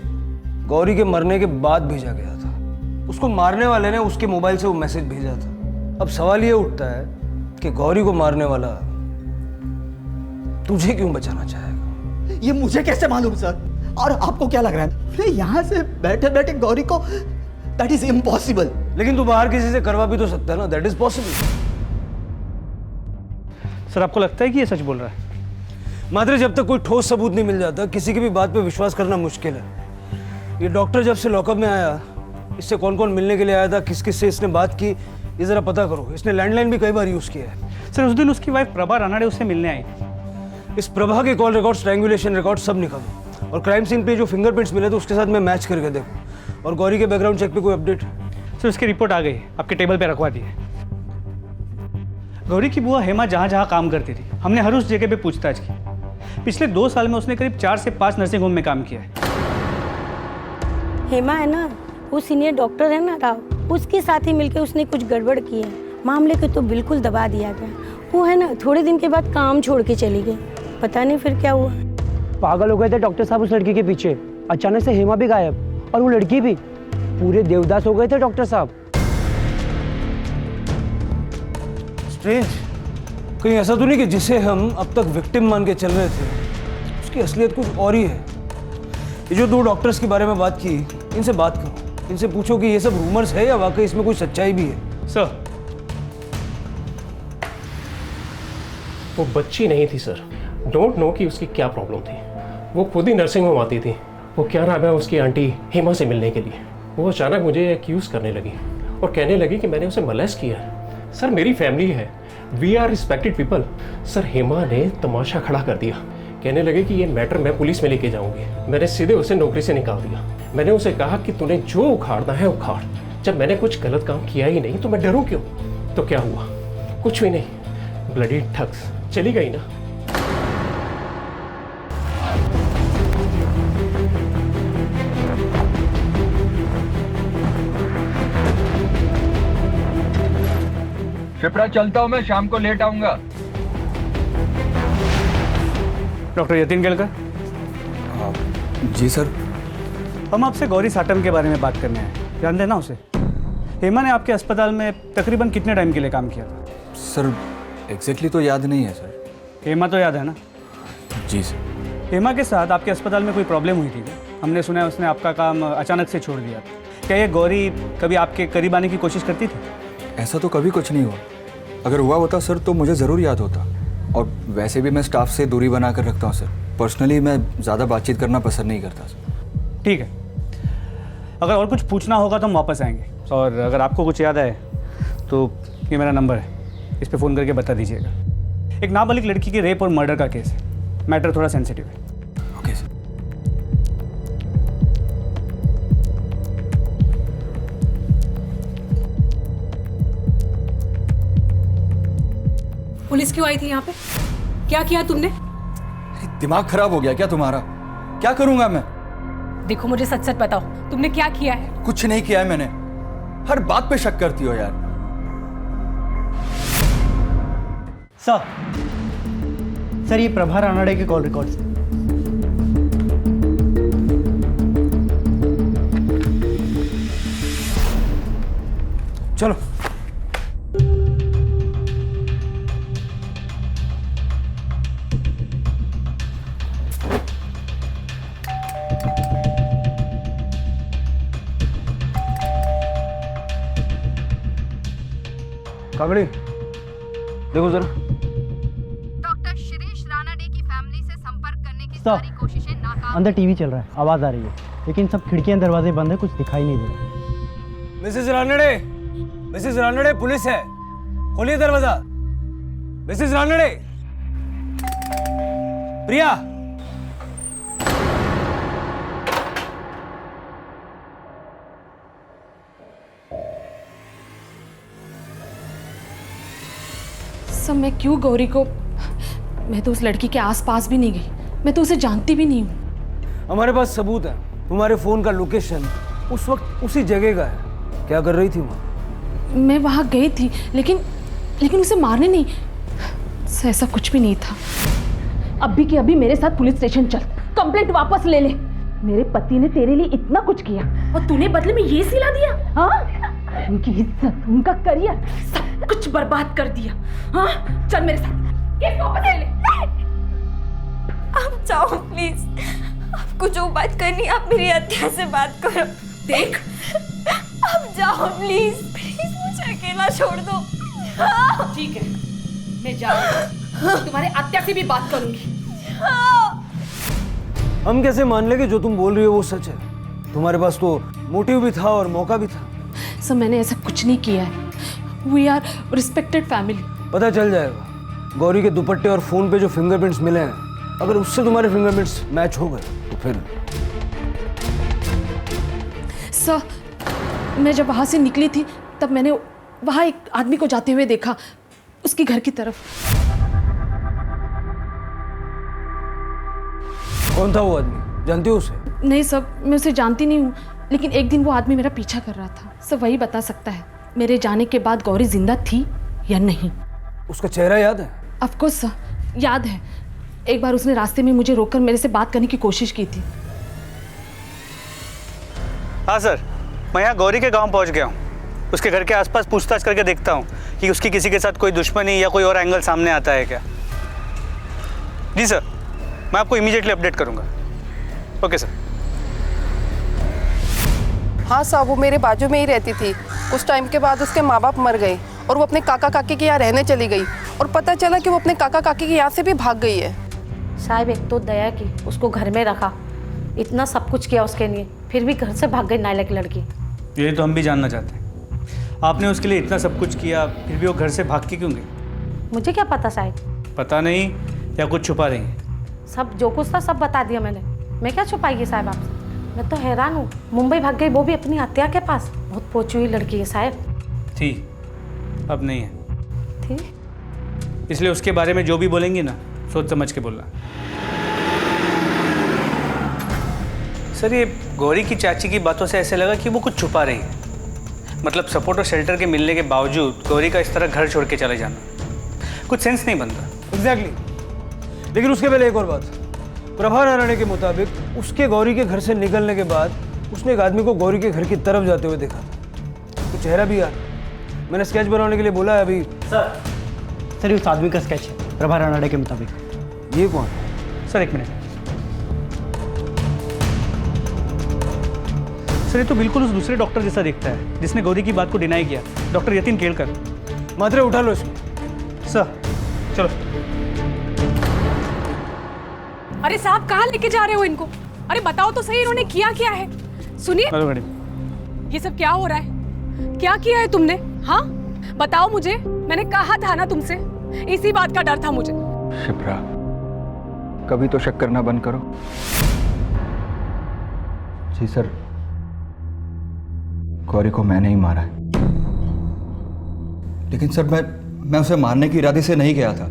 गौरी के मरने के बाद भेजा गया था। उसको मारने वाले ने उसके मोबाइल से वो मैसेज भेजा था। अब सवाल ये उठता है कि गौरी को मारने वाला तुझे क्यों बचाना चाहेगा? ये मुझे कैसे मालूम सर? और आपको क्या लग रहा है मैं यहाँ से बैठे बैठे गौरी को? That is impossible. लेकिन तू बाहर किसी से करवा भी तो सकता है ना, दैट इज पॉसिबल। सर आपको लगता है कि ये सच बोल रहा है? मात्र जब तक कोई ठोस सबूत नहीं मिल जाता किसी की भी बात पे विश्वास करना मुश्किल है। ये डॉक्टर जब से लॉकअप में आया, इससे कौन कौन मिलने के लिए आया था, किस किस से इसने बात की, ये जरा पता करो। इसने लैंडलाइन भी कई बार यूज किया है। सर उस दिन उसकी वाइफ प्रभा रानाडे उससे मिलने आई। इस प्रभा के कॉल रिकॉर्ड, स्ट्रैंगुलेशन रिकॉर्ड सब निकालो और क्राइम सीन पे जो फिंगरप्रिंट्स मिले थे उसके साथ में मैच करके देखो। और गौरी के बैकग्राउंड चेक पे कोई अपडेट? सर उसकी रिपोर्ट आ गई, आपके टेबल पे रखवा दी है। गौरी की बुआ हेमा जहाँ जहाँ काम करती थी, हमने हर उस जगह पे पूछताछ की। पिछले 2 साल में उसने करीब 4 से 5 नर्सिंग होम में काम किया है। हेमा है ना, वो सीनियर डॉक्टर है ना राव, उसके साथ ही मिलकर उसने कुछ गड़बड़ की है। मामले को तो बिल्कुल दबा दिया गया। वो है ना, थोड़े दिन के बाद काम छोड़ के चली गई। पता नहीं फिर क्या हुआ। पागल हो गए थे डॉक्टर साहब उस लड़की के पीछे। अचानक से हेमा भी गायब और वो लड़की भी। पूरे देवदास हो गए थे डॉक्टर साहब। स्ट्रेंज। कहीं ऐसा तो नहीं कि जिसे हम अब तक विक्टिम मान के चल रहे थे उसकी असलियत कुछ और ही है? ये जो 2 डॉक्टर्स के बारे में बात की, इनसे बात करो, इनसे पूछो कि ये सब रूमर्स है या वाकई इसमें कोई सच्चाई भी है। सर वो बच्ची नहीं थी सर, डोंट नो कि उसकी क्या प्रॉब्लम थी। वो खुद ही नर्सिंग होम आती थी। वो क्या नाम है उसकी आंटी हेमा से मिलने के लिए। वो अचानक मुझे एक्यूज़ करने लगी और कहने लगी कि मैंने उसे मोलेस्ट किया है। सर मेरी फैमिली है, we are respected people. Sir Hema ने तमाशा खड़ा कर दिया, कहने लगे कि ये मैटर मैं पुलिस में लेके जाऊंगी। मैंने सीधे उसे नौकरी से निकाल दिया। मैंने उसे कहा कि तूने जो उखाड़ना है उखाड़, जब मैंने कुछ गलत काम किया ही नहीं तो मैं डरूं क्यों? तो क्या हुआ? कुछ भी नहीं, ब्लडी ठग्स। चली गई ना। शिप्रा चलता हूं मैं, शाम को लेट आऊंगा। डॉक्टर यतीन केलकर। जी सर। हम आपसे गौरी साटम के बारे में बात करने आए, ध्यान देना उसे। हेमा ने आपके अस्पताल में तकरीबन कितने टाइम के लिए काम किया था? सर एग्जैक्टली तो याद नहीं है सर। हेमा तो याद है ना? जी सर। हेमा के साथ आपके अस्पताल में कोई प्रॉब्लम हुई थी क्या? हमने सुना है उसने आपका काम अचानक से छोड़ दिया। क्या ये गौरी कभी आपके करीब आने की कोशिश करती थी? ऐसा तो कभी कुछ नहीं हुआ। अगर हुआ होता सर तो मुझे ज़रूर याद होता। और वैसे भी मैं स्टाफ से दूरी बना कर रखता हूँ सर। पर्सनली मैं ज़्यादा बातचीत करना पसंद नहीं करता सर। ठीक है, अगर और कुछ पूछना होगा तो हम वापस आएंगे। और अगर आपको कुछ याद आए तो ये मेरा नंबर है, इस पर फ़ोन करके बता दीजिएगा। एक नाबालिग लड़की के रेप और मर्डर का केस है, मैटर थोड़ा सेंसिटिव है। Okay sir. पुलिस क्यों आई थी यहाँ पे? क्या किया तुमने? दिमाग खराब हो गया क्या तुम्हारा? क्या करूंगा मैं? देखो मुझे सच सच बताओ, तुमने क्या किया है? कुछ नहीं किया है मैंने। हर बात पे शक करती हो यार। सर ये प्रभा रानाडे के कॉल रिकॉर्ड्स हैं। चलो। काकड़ी देखो जरा। डॉक्टर शिरीष रानाडे की फैमिली से संपर्क करने की सारी कोशिशें नाकाम। अंदर टीवी चल रहा है, आवाज आ रही है, लेकिन सब खिड़कियां दरवाजे बंद है, कुछ दिखाई नहीं दे रहा। Mrs Ranade, Mrs Ranade, police है, खोलिए दरवाजा। मिसेस रानड़े, प्रिया। सब मैं क्यों गौरी को, मैं तो उस लड़की के आसपास भी नहीं गई। मैं तो उसे जानती भी नहीं हूँ। हमारे पास सबूत है, तुम्हारे फ़ोन का लोकेशन उस वक्त उसी जगह का है। क्या कर रही थी वहाँ? मैं वहाँ गई थी, लेकिन उसे मारने नहीं, ऐसा कुछ भी नहीं था। अभी के अभी मेरे साथ पुलिस स्टेशन चल, कंप्लेंट वापस ले ले। मेरे पति ने तेरे लिए इतना कुछ किया और तूने बदले में ये सिला दिया? हाँ, उनकी इज्जत, उनका करियर, सब कुछ बर्बाद कर दिया। हाँ, चल मेरे साथ, केस वापस ले ले। आप जाओ प्लीज, आपको जो बात करनी आप मेरी हत्या से बात करो। देख, आप जाओ प्लीज, प्लीज मुझे अकेला छोड़ दो। ठीक है, मैं जा रही हूँ, तुम्हारे आत्या से भी बात करूंगी। हम कैसे मान लेंगे जो तुम बोल रही हो वो सच है? तुम्हारे पास तो मोटिव भी था और मौका भी था। सर, मैंने ऐसा कुछ नहीं किया है। We are respected family. पता चल जाएगा। गौरी के दुपट्टे और फोन पे जो फिंगरप्रिंट्स मिले हैं, अगर उससे तुम्हारे फिंगरप्रिंट्स मैच हो गए तो फिर। सर, मैं जब वहाँ से निकली थी तब मैंने वहाँ एक आदमी को जाते हुए देखा, उसकी घर की तरफ। कौन था वो आदमी? जानती हो उसे? नहीं सर, मैं उसे जानती नहीं हूँ, लेकिन एक दिन वो आदमी मेरा पीछा कर रहा था। सर, वही बता सकता है मेरे जाने के बाद गौरी जिंदा थी या नहीं। उसका चेहरा याद है? ऑफ कोर्स सर, याद है। एक बार उसने रास्ते में मुझे रोककर मेरे से बात करने की कोशिश की थी। हाँ सर, मैं यहाँ गौरी के गांव पहुँच गया हूँ। उसके घर के आसपास पूछताछ करके देखता हूँ कि उसकी किसी के साथ कोई दुश्मनी या कोई और एंगल सामने आता है क्या। जी सर, मैं आपको इमीडिएटली अपडेट करूँगा। Okay sir. हाँ साहब, वो मेरे बाजू में ही रहती थी। कुछ टाइम के बाद उसके माँ बाप मर गए और वो अपने काका काकी के यहाँ रहने चली गई और पता चला कि वो अपने काका काकी के यहाँ से भी भाग गई है। साहब, एक तो दया की, उसको घर में रखा, इतना सब कुछ किया उसके लिए, फिर भी घर से भाग गई नालायक लड़की। ये तो हम भी जानना चाहते हैं, आपने उसके लिए इतना सब कुछ किया, फिर भी वो घर से भाग के क्यों गई? मुझे क्या पता साहब। पता नहीं या कुछ छुपा रही हैं? सब जो कुछ था सब बता दिया मैंने। मैं क्या छुपाएगी साहब आपसे? मैं तो हैरान हूँ, मुंबई भाग गई, वो भी अपनी हत्या के पास। बहुत पहुँची हुई लड़की है साहब। थी, अब नहीं है। थी? इसलिए उसके बारे में जो भी बोलेंगी ना, सोच समझ के बोलना। सर, ये गौरी की चाची की बातों से ऐसे लगा कि वो कुछ छुपा रही है। मतलब सपोर्ट और शेल्टर के मिलने के बावजूद गौरी का इस तरह घर छोड़ के चले जाना कुछ सेंस नहीं बनता। एग्जैक्टली। लेकिन उसके पहले एक और बात। प्रभा राणा के मुताबिक उसके गौरी के घर से निकलने के बाद उसने एक आदमी को गौरी के घर की तरफ जाते हुए देखा था। तो चेहरा भी यार, मैंने स्केच बनाने के लिए बोला है अभी। सर ये उस आदमी का स्केच है प्रभा राणा के मुताबिक। ये कौन? सर एक मिनट। सर ये तो बिल्कुल उस दूसरे डॉक्टर जैसा दिखता है जिसने गौरी की बात को डिनाई किया, डॉक्टर यतिन केलकर। मात्रे उठा लो इसको। सर चलो। अरे साहब, कहाँ लेके जा रहे हो इनको? अरे बताओ तो सही, इन्होंने किया क्या है? सुनिए, हेलो मैडम। ये सब क्या हो रहा है? क्या किया है तुमने? हाँ बताओ मुझे, मैंने कहा था ना तुमसे, इसी बात का डर था मुझे। शिप्रा, कभी तो शक करना बंद करो। जी सर, गौरी को मैंने ही मारा है। लेकिन सर मैं उसे मारने की इरादे से नहीं गया था।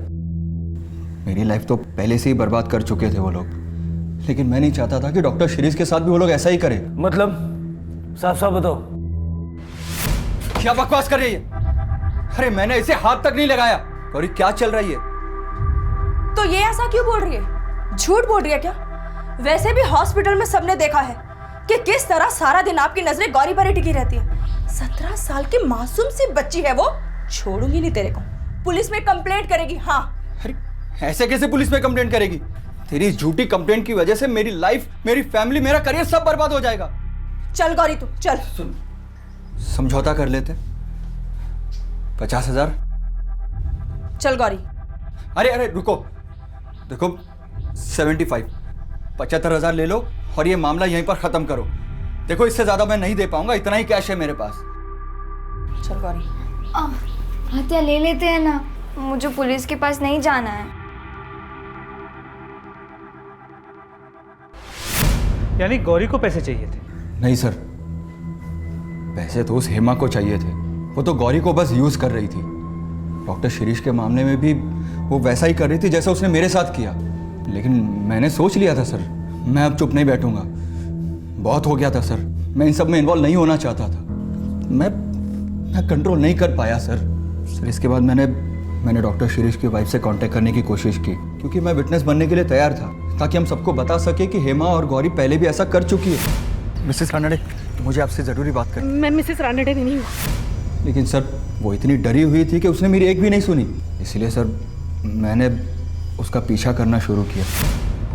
मेरी लाइफ तो पहले से ही बर्बाद कर चुके थे वो लोग, लेकिन मैं नहीं चाहता था कि डॉक्टर शिरीष के साथ भी वो लोग ऐसा ही करें। मतलब साफ साफ बताओ। क्या बकवास कर रही है? अरे मैंने इसे हाथ तक नहीं लगाया। गौरी क्या चल रही है? तो ये ऐसा क्यों बोल रही है? झूठ बोल रही है क्या? वैसे भी हॉस्पिटल में सबने देखा है कि किस तरह सारा दिन आपकी नजरें गौरी पर ही टिकी रहती है। 17 साल की मासूम सी बच्ची है वो। छोड़ूंगी नहीं तेरे को, पुलिस में कंप्लेंट करेगी। हाँ। अरे ऐसे कैसे पुलिस में कंप्लेंट करेगी? तेरी झूठी कंप्लेंट की वजह से मेरी लाइफ, मेरी फैमिली, मेरा करियर सब बर्बाद हो जाएगा। चल गौरी तू चल। सुन, समझौता कर लेते। 50,000। चल गौरी। अरे रुको, देखो 75, 75,000 ले लो और ये मामला यहीं पर खत्म करो। देखो इससे ज्यादा मैं नहीं दे पाऊंगा, इतना ही कैश है मेरे पास। चल गौरी। हत्या ले लेते हैं ना, मुझे पुलिस के पास नहीं जाना है। यानी गौरी को पैसे चाहिए थे? नहीं सर, पैसे तो उस हेमा को चाहिए थे। वो तो गौरी को बस यूज कर रही थी। डॉक्टर शिरीष के मामले में भी वो वैसा ही कर रही थी जैसा उसने मेरे साथ किया। लेकिन मैंने सोच लिया था सर, मैं अब चुप नहीं बैठूंगा। बहुत हो गया था सर, मैं इन सब में इन्वॉल्व नहीं होना चाहता था। मैं कंट्रोल नहीं कर पाया सर। इसके बाद मैंने डॉक्टर शिरीष की वाइफ से कांटेक्ट करने की कोशिश की, क्योंकि मैं विटनेस बनने के लिए तैयार था, ताकि हम सबको बता सके कि हेमा और गौरी पहले भी ऐसा कर चुकी है। मिसेस रानडे, मुझे आपसे ज़रूरी बात करनी। मैं मिसेस रानडे नहीं हूँ। लेकिन सर वो इतनी डरी हुई थी कि उसने मेरी एक भी नहीं सुनी। इसलिए सर मैंने उसका पीछा करना शुरू किया।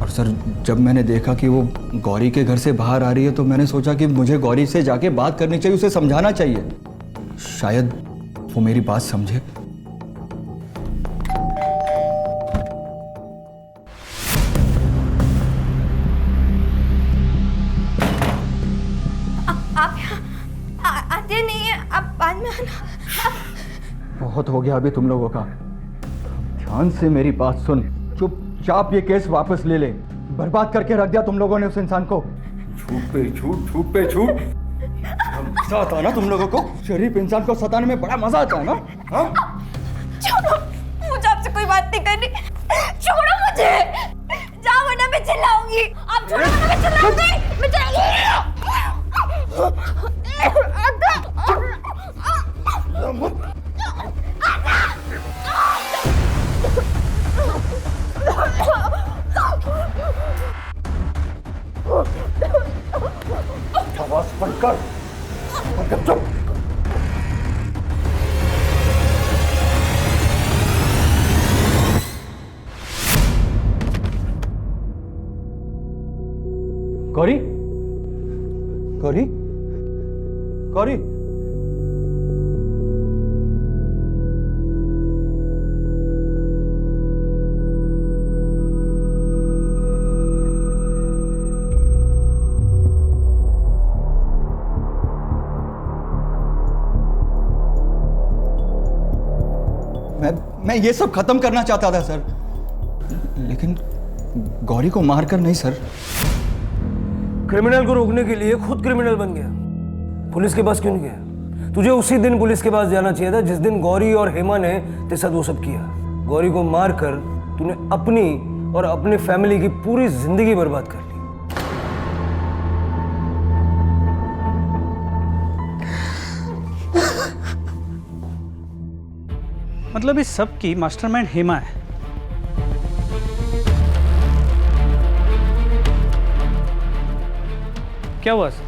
और सर जब मैंने देखा कि वो गौरी के घर से बाहर आ रही है, तो मैंने सोचा कि मुझे गौरी से जाके बात करनी चाहिए, उसे समझाना चाहिए। शायद वो मेरी बात समझे। आप आते नहीं है, आप बाद में आना। बहुत हो गया अभी तुम लोगों का। ध्यान से मेरी बात सुन, चुपचाप ये केस वापस ले ले। बर्बाद करके रख दिया तुम लोगों ने उस इंसान को। झूठ पे झूठ, झूठ पे झूठ। मजा आता है ना तुम लोगों को? शरीफ इंसान को सताने में बड़ा मजा आता है ना? हाँ? छोड़ो, मुझे आपसे कोई बात नहीं करनी। छोड़ो मुझे, जाओ वरना मैं चिल्लाऊंगी। आप छोड़ो वरना मैं चिल्लाऊंगी। मैं चिल्लाऊंगी। आवाज बंद कर, चुप। गौरी, गौरी, गौरी। मैं ये सब खत्म करना चाहता था सर, लेकिन गौरी को मारकर नहीं सर। क्रिमिनल को रोकने के लिए खुद क्रिमिनल बन गया। पुलिस के पास क्यों नहीं गया? तुझे उसी दिन पुलिस के पास जाना चाहिए था जिस दिन गौरी और हेमा ने तेरे साथ वो सब किया। गौरी को मारकर तूने अपनी और अपने फैमिली की पूरी जिंदगी बर्बाद कर ली। मतलब इस सब की मास्टरमाइंड हेमा है। क्या हुआ सर?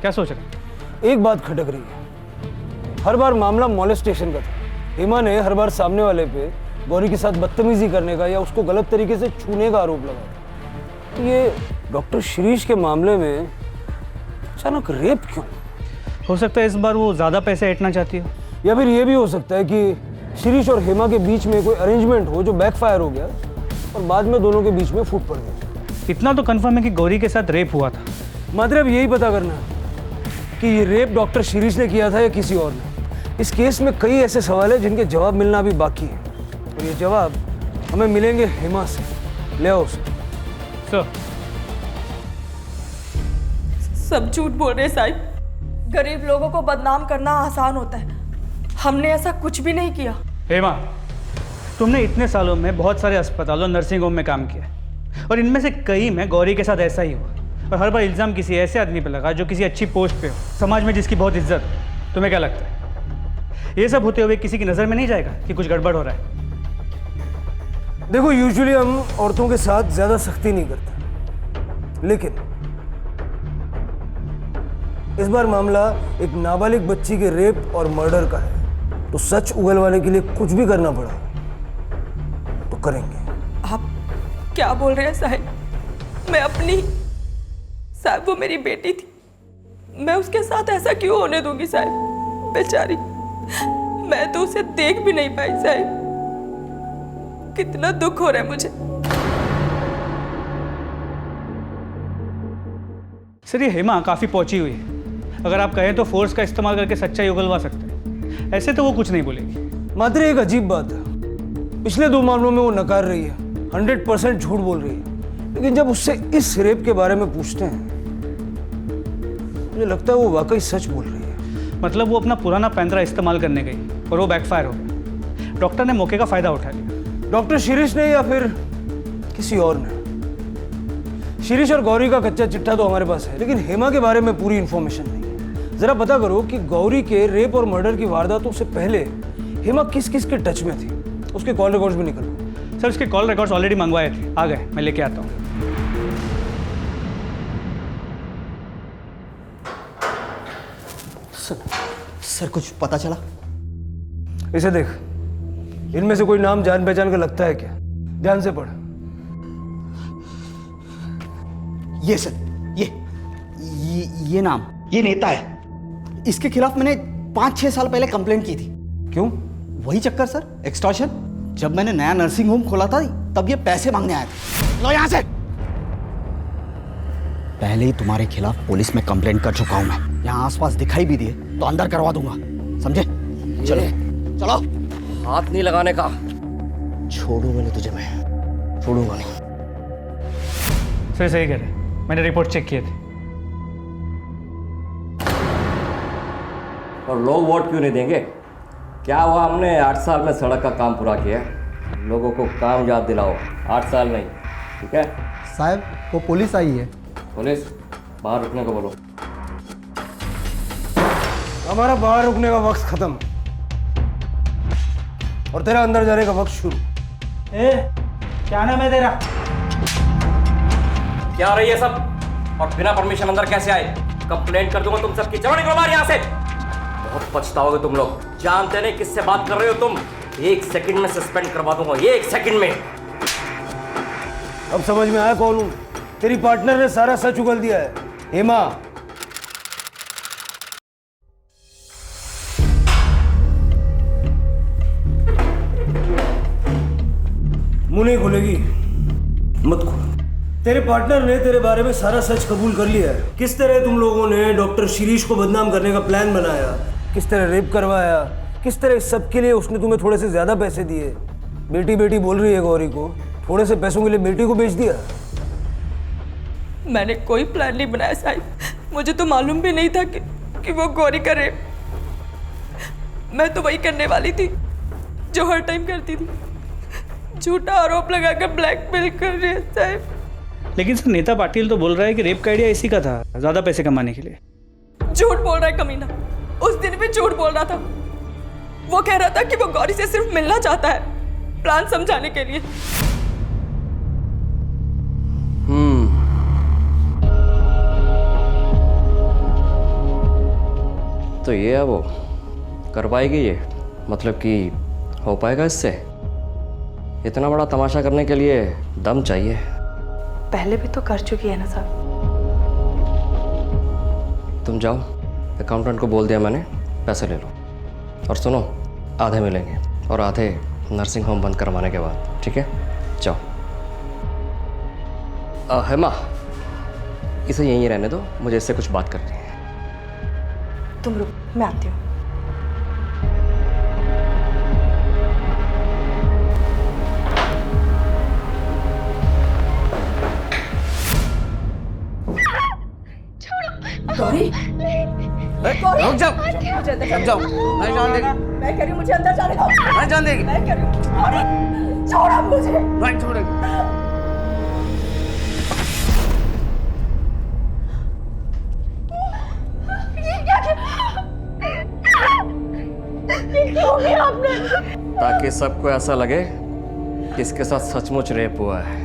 क्या सोच रहे? एक बात खटक रही है। हर बार मामला मॉलेस्टेशन का था। हेमा ने हर बार सामने वाले पे गौरी के साथ बदतमीजी करने का या उसको गलत तरीके से छूने का आरोप लगाया। ये डॉक्टर शिरीष के मामले में अचानक रेप क्यों? हो सकता है इस बार वो ज्यादा पैसे ऐंठना चाहती हो, या फिर ये भी हो सकता है कि शिरीष और हेमा के बीच में कोई अरेंजमेंट हो जो बैकफायर हो गया और बाद में दोनों के बीच में फूट पड़ गई। इतना तो कंफर्म है कि गौरी के साथ रेप हुआ था। मतलब यही पता करना कि ये रेप डॉक्टर शिरीष ने किया था या किसी और ने। इस केस में कई ऐसे सवाल हैं जिनके जवाब मिलना अभी बाकी है, और ये जवाब हमें मिलेंगे हेमा से। ले आओ उसे। सर, सब झूठ बोल रहे साहिब। गरीब लोगों को बदनाम करना आसान होता है। हमने ऐसा कुछ भी नहीं किया। हेमा, तुमने इतने सालों में बहुत सारे अस्पतालों, नर्सिंग होम में काम किया, और इनमें से कई में गौरी के साथ ऐसा ही हुआ। और हर बार इल्ज़ाम किसी ऐसे आदमी पे लगा जो किसी अच्छी पोस्ट पे हो, समाज में जिसकी बहुत इज्जत हो। तुम्हें क्या लगता है ये सब होते हुए किसी की नज़र में नहीं जाएगा कि कुछ गड़बड़ हो रहा है? देखो, यूजुअली हम औरतों के साथ ज़्यादा सख्ती नहीं करते, लेकिन इस बार मामला एक नाबालिग बच्ची के रेप और मर्डर का है, तो सच उगलवाने के लिए कुछ भी करना पड़ा तो करेंगे। आप क्या बोल रहे हैं साहिब? मैं अपनी साहिब, वो मेरी बेटी थी, मैं उसके साथ ऐसा क्यों होने दूंगी साहिब? बेचारी, मैं तो उसे देख भी नहीं पाई साहिब। कितना दुख हो रहा है मुझे। सर, ये हेमा काफ़ी पहुंची हुई है। अगर आप कहें तो फोर्स का इस्तेमाल करके सच्चाई उगलवा सकते हैं। ऐसे तो वो कुछ नहीं बोलेगी। मात्र एक अजीब बात है, पिछले 2 मामलों में वो नकार रही है, 100% झूठ बोल रही है, लेकिन जब उससे इस रेप के बारे में पूछते हैं मुझे लगता है वो वाकई सच बोल रही है। मतलब वो अपना पुराना पैंतरा इस्तेमाल करने गई और वो बैकफायर हो गया। डॉक्टर ने मौके का फायदा उठा लिया। डॉक्टर शिरीष ने या फिर किसी और ने। शिरीष और गौरी का कच्चा चिट्ठा तो हमारे पास है, लेकिन हेमा के बारे में पूरी इंफॉर्मेशन नहीं है। जरा पता करो कि गौरी के रेप और मर्डर की वारदातों से पहले हेमा किस किस के टच में थी। उसके कॉल रिकॉर्ड्स भी निकलो। सर उसके कॉल रिकॉर्ड्स ऑलरेडी मंगवाए थे, आ गए, मैं लेके आता हूँ। सर कुछ पता चला? इसे देख, इनमें से कोई नाम जान पहचान का लगता है क्या? ध्यान से पढ़। ये सर, ये नाम, ये नेता है। इसके खिलाफ मैंने 5-6 साल पहले कंप्लेंट की थी। क्यों? वही चक्कर सर, एक्सटॉर्शन। जब मैंने नया नर्सिंग होम खोला था तब ये पैसे मांगने आए थे। लो यहां से। पहले ही तुम्हारे खिलाफ पुलिस में कंप्लेंट कर चुका हूं मैं। यहाँ आसपास दिखाई भी दिए तो अंदर करवा दूंगा, समझे? चलो चलो। हाथ नहीं लगाने का। छोड़ूंगा नहीं तुझे, मैं छोड़ूंगा नहीं। सर सही कह रहे, मैंने रिपोर्ट चेक किए थे। और लोग वोट क्यों नहीं देंगे? क्या हुआ, हमने 8 साल में सड़क का काम पूरा किया है। लोगों को काम याद दिलाओ, 8 साल नहीं, ठीक है? साहब वो पुलिस आई है। पुलिस बाहर रुकने को बोलो। हमारा बाहर रुकने का वक्त खत्म और तेरा अंदर जाने का वक्त शुरू। क्या नाम है तेरा? क्या रही है सब, और बिना परमिशन अंदर कैसे आए? कंप्लेंट कर दूंगा तुम सबकी। चलो निकलो बाहर यहाँ से। बहुत पछताओगे तुम लोग। जानते नहीं किससे बात कर रहे हो तुम। 1 सेकंड में सस्पेंड करवा दूंगा, 1 सेकंड में। अब समझ में आया कौन हूं? तेरी पार्टनर ने सारा सच उगल दिया है, हेमा। मुंह नहीं खुलेगी, मत खोल। तेरे पार्टनर ने तेरे बारे में सारा सच कबूल कर लिया है। किस तरह तुम लोगों ने डॉक्टर शिरीष को बदनाम करने का प्लान बनाया, किस तरह रेप करवाया, किस तरह इस सब के लिए उसने तुम्हें थोड़े से ज्यादा पैसे दिए। बेटी बेटी बोल रही है गौरी को, थोड़े से पैसों के लिए बेटी को बेच दिया। मैंने कोई प्लान नहीं बनाया साहिब। मुझे तो मालूम भी नहीं था कि वो गौरी का रेप। मैं तो वही करने वाली थी जो हर टाइम करती थी, झूठा आरोप लगाकर ब्लैकमेल कर रही है साहिब। लेकिन सर नेता पाटिल तो बोल रहा है कि रेप का आइडिया इसी का था, ज्यादा पैसे कमाने के लिए। झूठ बोल रहा है कमीना। उस दिन भी झूठ बोल रहा था। वो कह रहा था कि वो गौरी से सिर्फ मिलना चाहता है, प्लान समझाने के लिए। तो ये है वो, कर पाएगी ये? मतलब कि हो पाएगा इससे? इतना बड़ा तमाशा करने के लिए दम चाहिए। पहले भी तो कर चुकी है ना साहब। तुम जाओ, अकाउंटेंट को बोल दिया मैंने, पैसे ले लो। और सुनो, आधे मिलेंगे और आधे नर्सिंग होम बंद करवाने के बाद, ठीक है? जाओ। हेमा, इसे यहीं रहने दो, मुझे इससे कुछ बात करनी है। तुम रुक, मैं आती हूँ। गौरी, रुक जाओ, रुक जाओ। नहीं जान देगी। मैं कह रही हूँ मुझे अंदर जाने दो। नहीं जान देगी। मैं कह रही हूँ गौरी, छोड़ो मुझे। नहीं छोड़ेगी। ताकि सबको ऐसा लगे कि इसके साथ सचमुच रेप हुआ है।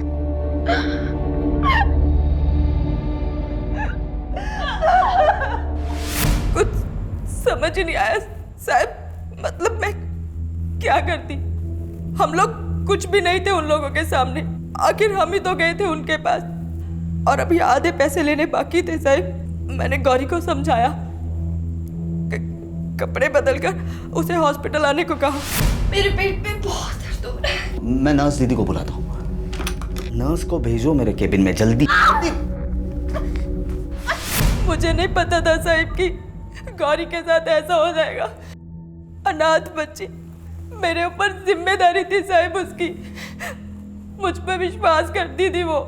कुछ समझ ही नहीं आया साहब। मतलब मैं क्या करती? हम लोग कुछ भी नहीं थे उन लोगों के सामने। आखिर हम ही तो गए थे उनके पास, और अभी आधे पैसे लेने बाकी थे साहब। मैंने गौरी को समझाया, कपड़े बदलकर उसे हॉस्पिटल आने को कहा। मेरे पेट में बहुत दर्द हो रहा है। मैं नर्स दीदी को बुलाता हूँ। नर्स को भेजो मेरे केबिन में जल्दी। मुझे नहीं पता था साहिब कि गौरी के साथ ऐसा हो जाएगा। अनाथ बच्ची, मेरे ऊपर जिम्मेदारी थी साहिब उसकी। मुझ पर विश्वास करती थी वो।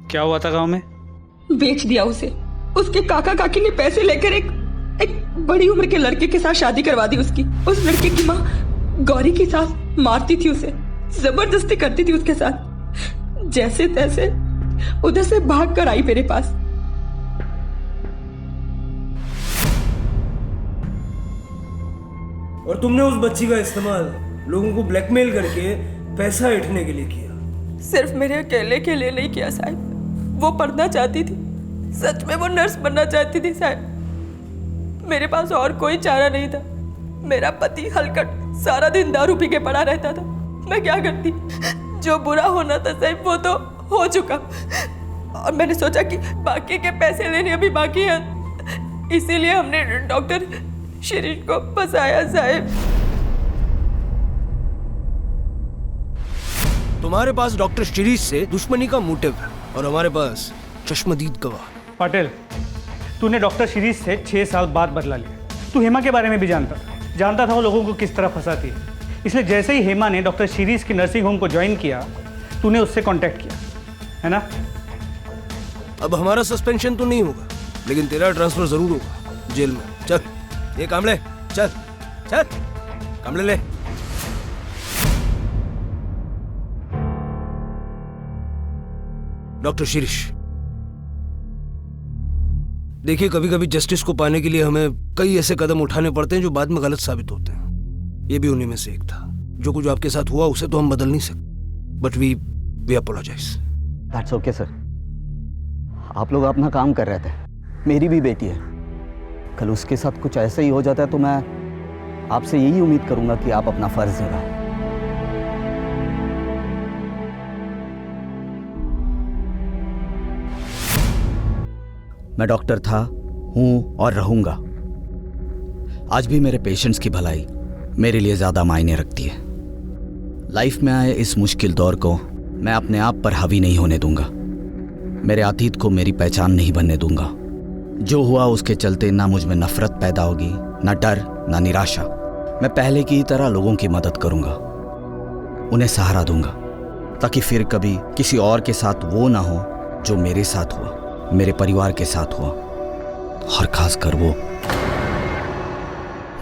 क्या हुआ था गांव में? बेच दिया उसे। उसके काका काकी ने पैसे लेकर एक एक बड़ी उम्र के लड़के के साथ शादी करवा दी उसकी। उस लड़के की माँ गौरी की सास मारती थी उसे, जबरदस्ती करती थी उसके साथ। जैसे तैसे उधर से भाग कर आई मेरे पास। और तुमने उस बच्ची का इस्तेमाल लोगों को ब्लैकमेल करके पैसा ऐंठने के लिए किया। सिर्फ मेरे अकेले के लिए नहीं किया साहब, वो पढ़ना चाहती थी, सच में वो नर्स बनना चाहती थी साहब। मेरे पास और कोई चारा नहीं था। मेरा पति हलकट सारा दिन दारू पी के पड़ा रहता था, मैं क्या करती? जो बुरा होना था साहब वो तो हो चुका, और मैंने सोचा कि बाकी के पैसे लेने अभी बाकी हैं, इसीलिए हमने डॉक्टर शिरीष को फंसाया साहब। तुम्हारे पास डॉक्टर शिरीष से दुश्मनी का मोटिव है और हमारे पास चश्मदीद गवाह। पटेल, तूने डॉक्टर शिरीष से 6 साल बाद बदला लिया। तू हेमा के बारे में भी जानता था वो लोगों को किस तरह फंसाती है। इसलिए जैसे ही हेमा ने डॉक्टर शिरीष की नर्सिंग होम को ज्वाइन किया, तूने उससे कांटेक्ट किया, है ना? अब हमारा सस्पेंशन तो नहीं होगा, लेकिन तेरा ट्रांसफर जरूर होगा जेल में। चल ये कामले, चल चल कामले ले। डॉक्टर शिरीष, देखिए कभी कभी जस्टिस को पाने के लिए हमें कई ऐसे कदम उठाने पड़ते हैं जो बाद में गलत साबित होते हैं। ये भी उन्हीं में से एक था। जो कुछ आपके साथ हुआ उसे तो हम बदल नहीं सकते, but we apologise. That's okay sir. आप लोग अपना काम कर रहे थे, मेरी भी बेटी है। कल उसके साथ कुछ ऐसा ही हो जाता है तो मैं आपसे यही उम्मीद करूंगा कि आप अपना फर्ज निभाएं। मैं डॉक्टर था, हूं और रहूंगा। आज भी मेरे पेशेंट्स की भलाई मेरे लिए ज्यादा मायने रखती है। लाइफ में आए इस मुश्किल दौर को मैं अपने आप पर हावी नहीं होने दूंगा। मेरे अतीत को मेरी पहचान नहीं बनने दूंगा। जो हुआ उसके चलते ना मुझ में नफरत पैदा होगी, ना डर, ना निराशा। मैं पहले की तरह लोगों की मदद करूंगा, उन्हें सहारा दूंगा, ताकि फिर कभी किसी और के साथ वो ना हो जो मेरे साथ हुआ, मेरे परिवार के साथ हुआ, और खासकर वो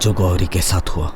जो गौरी के साथ हुआ।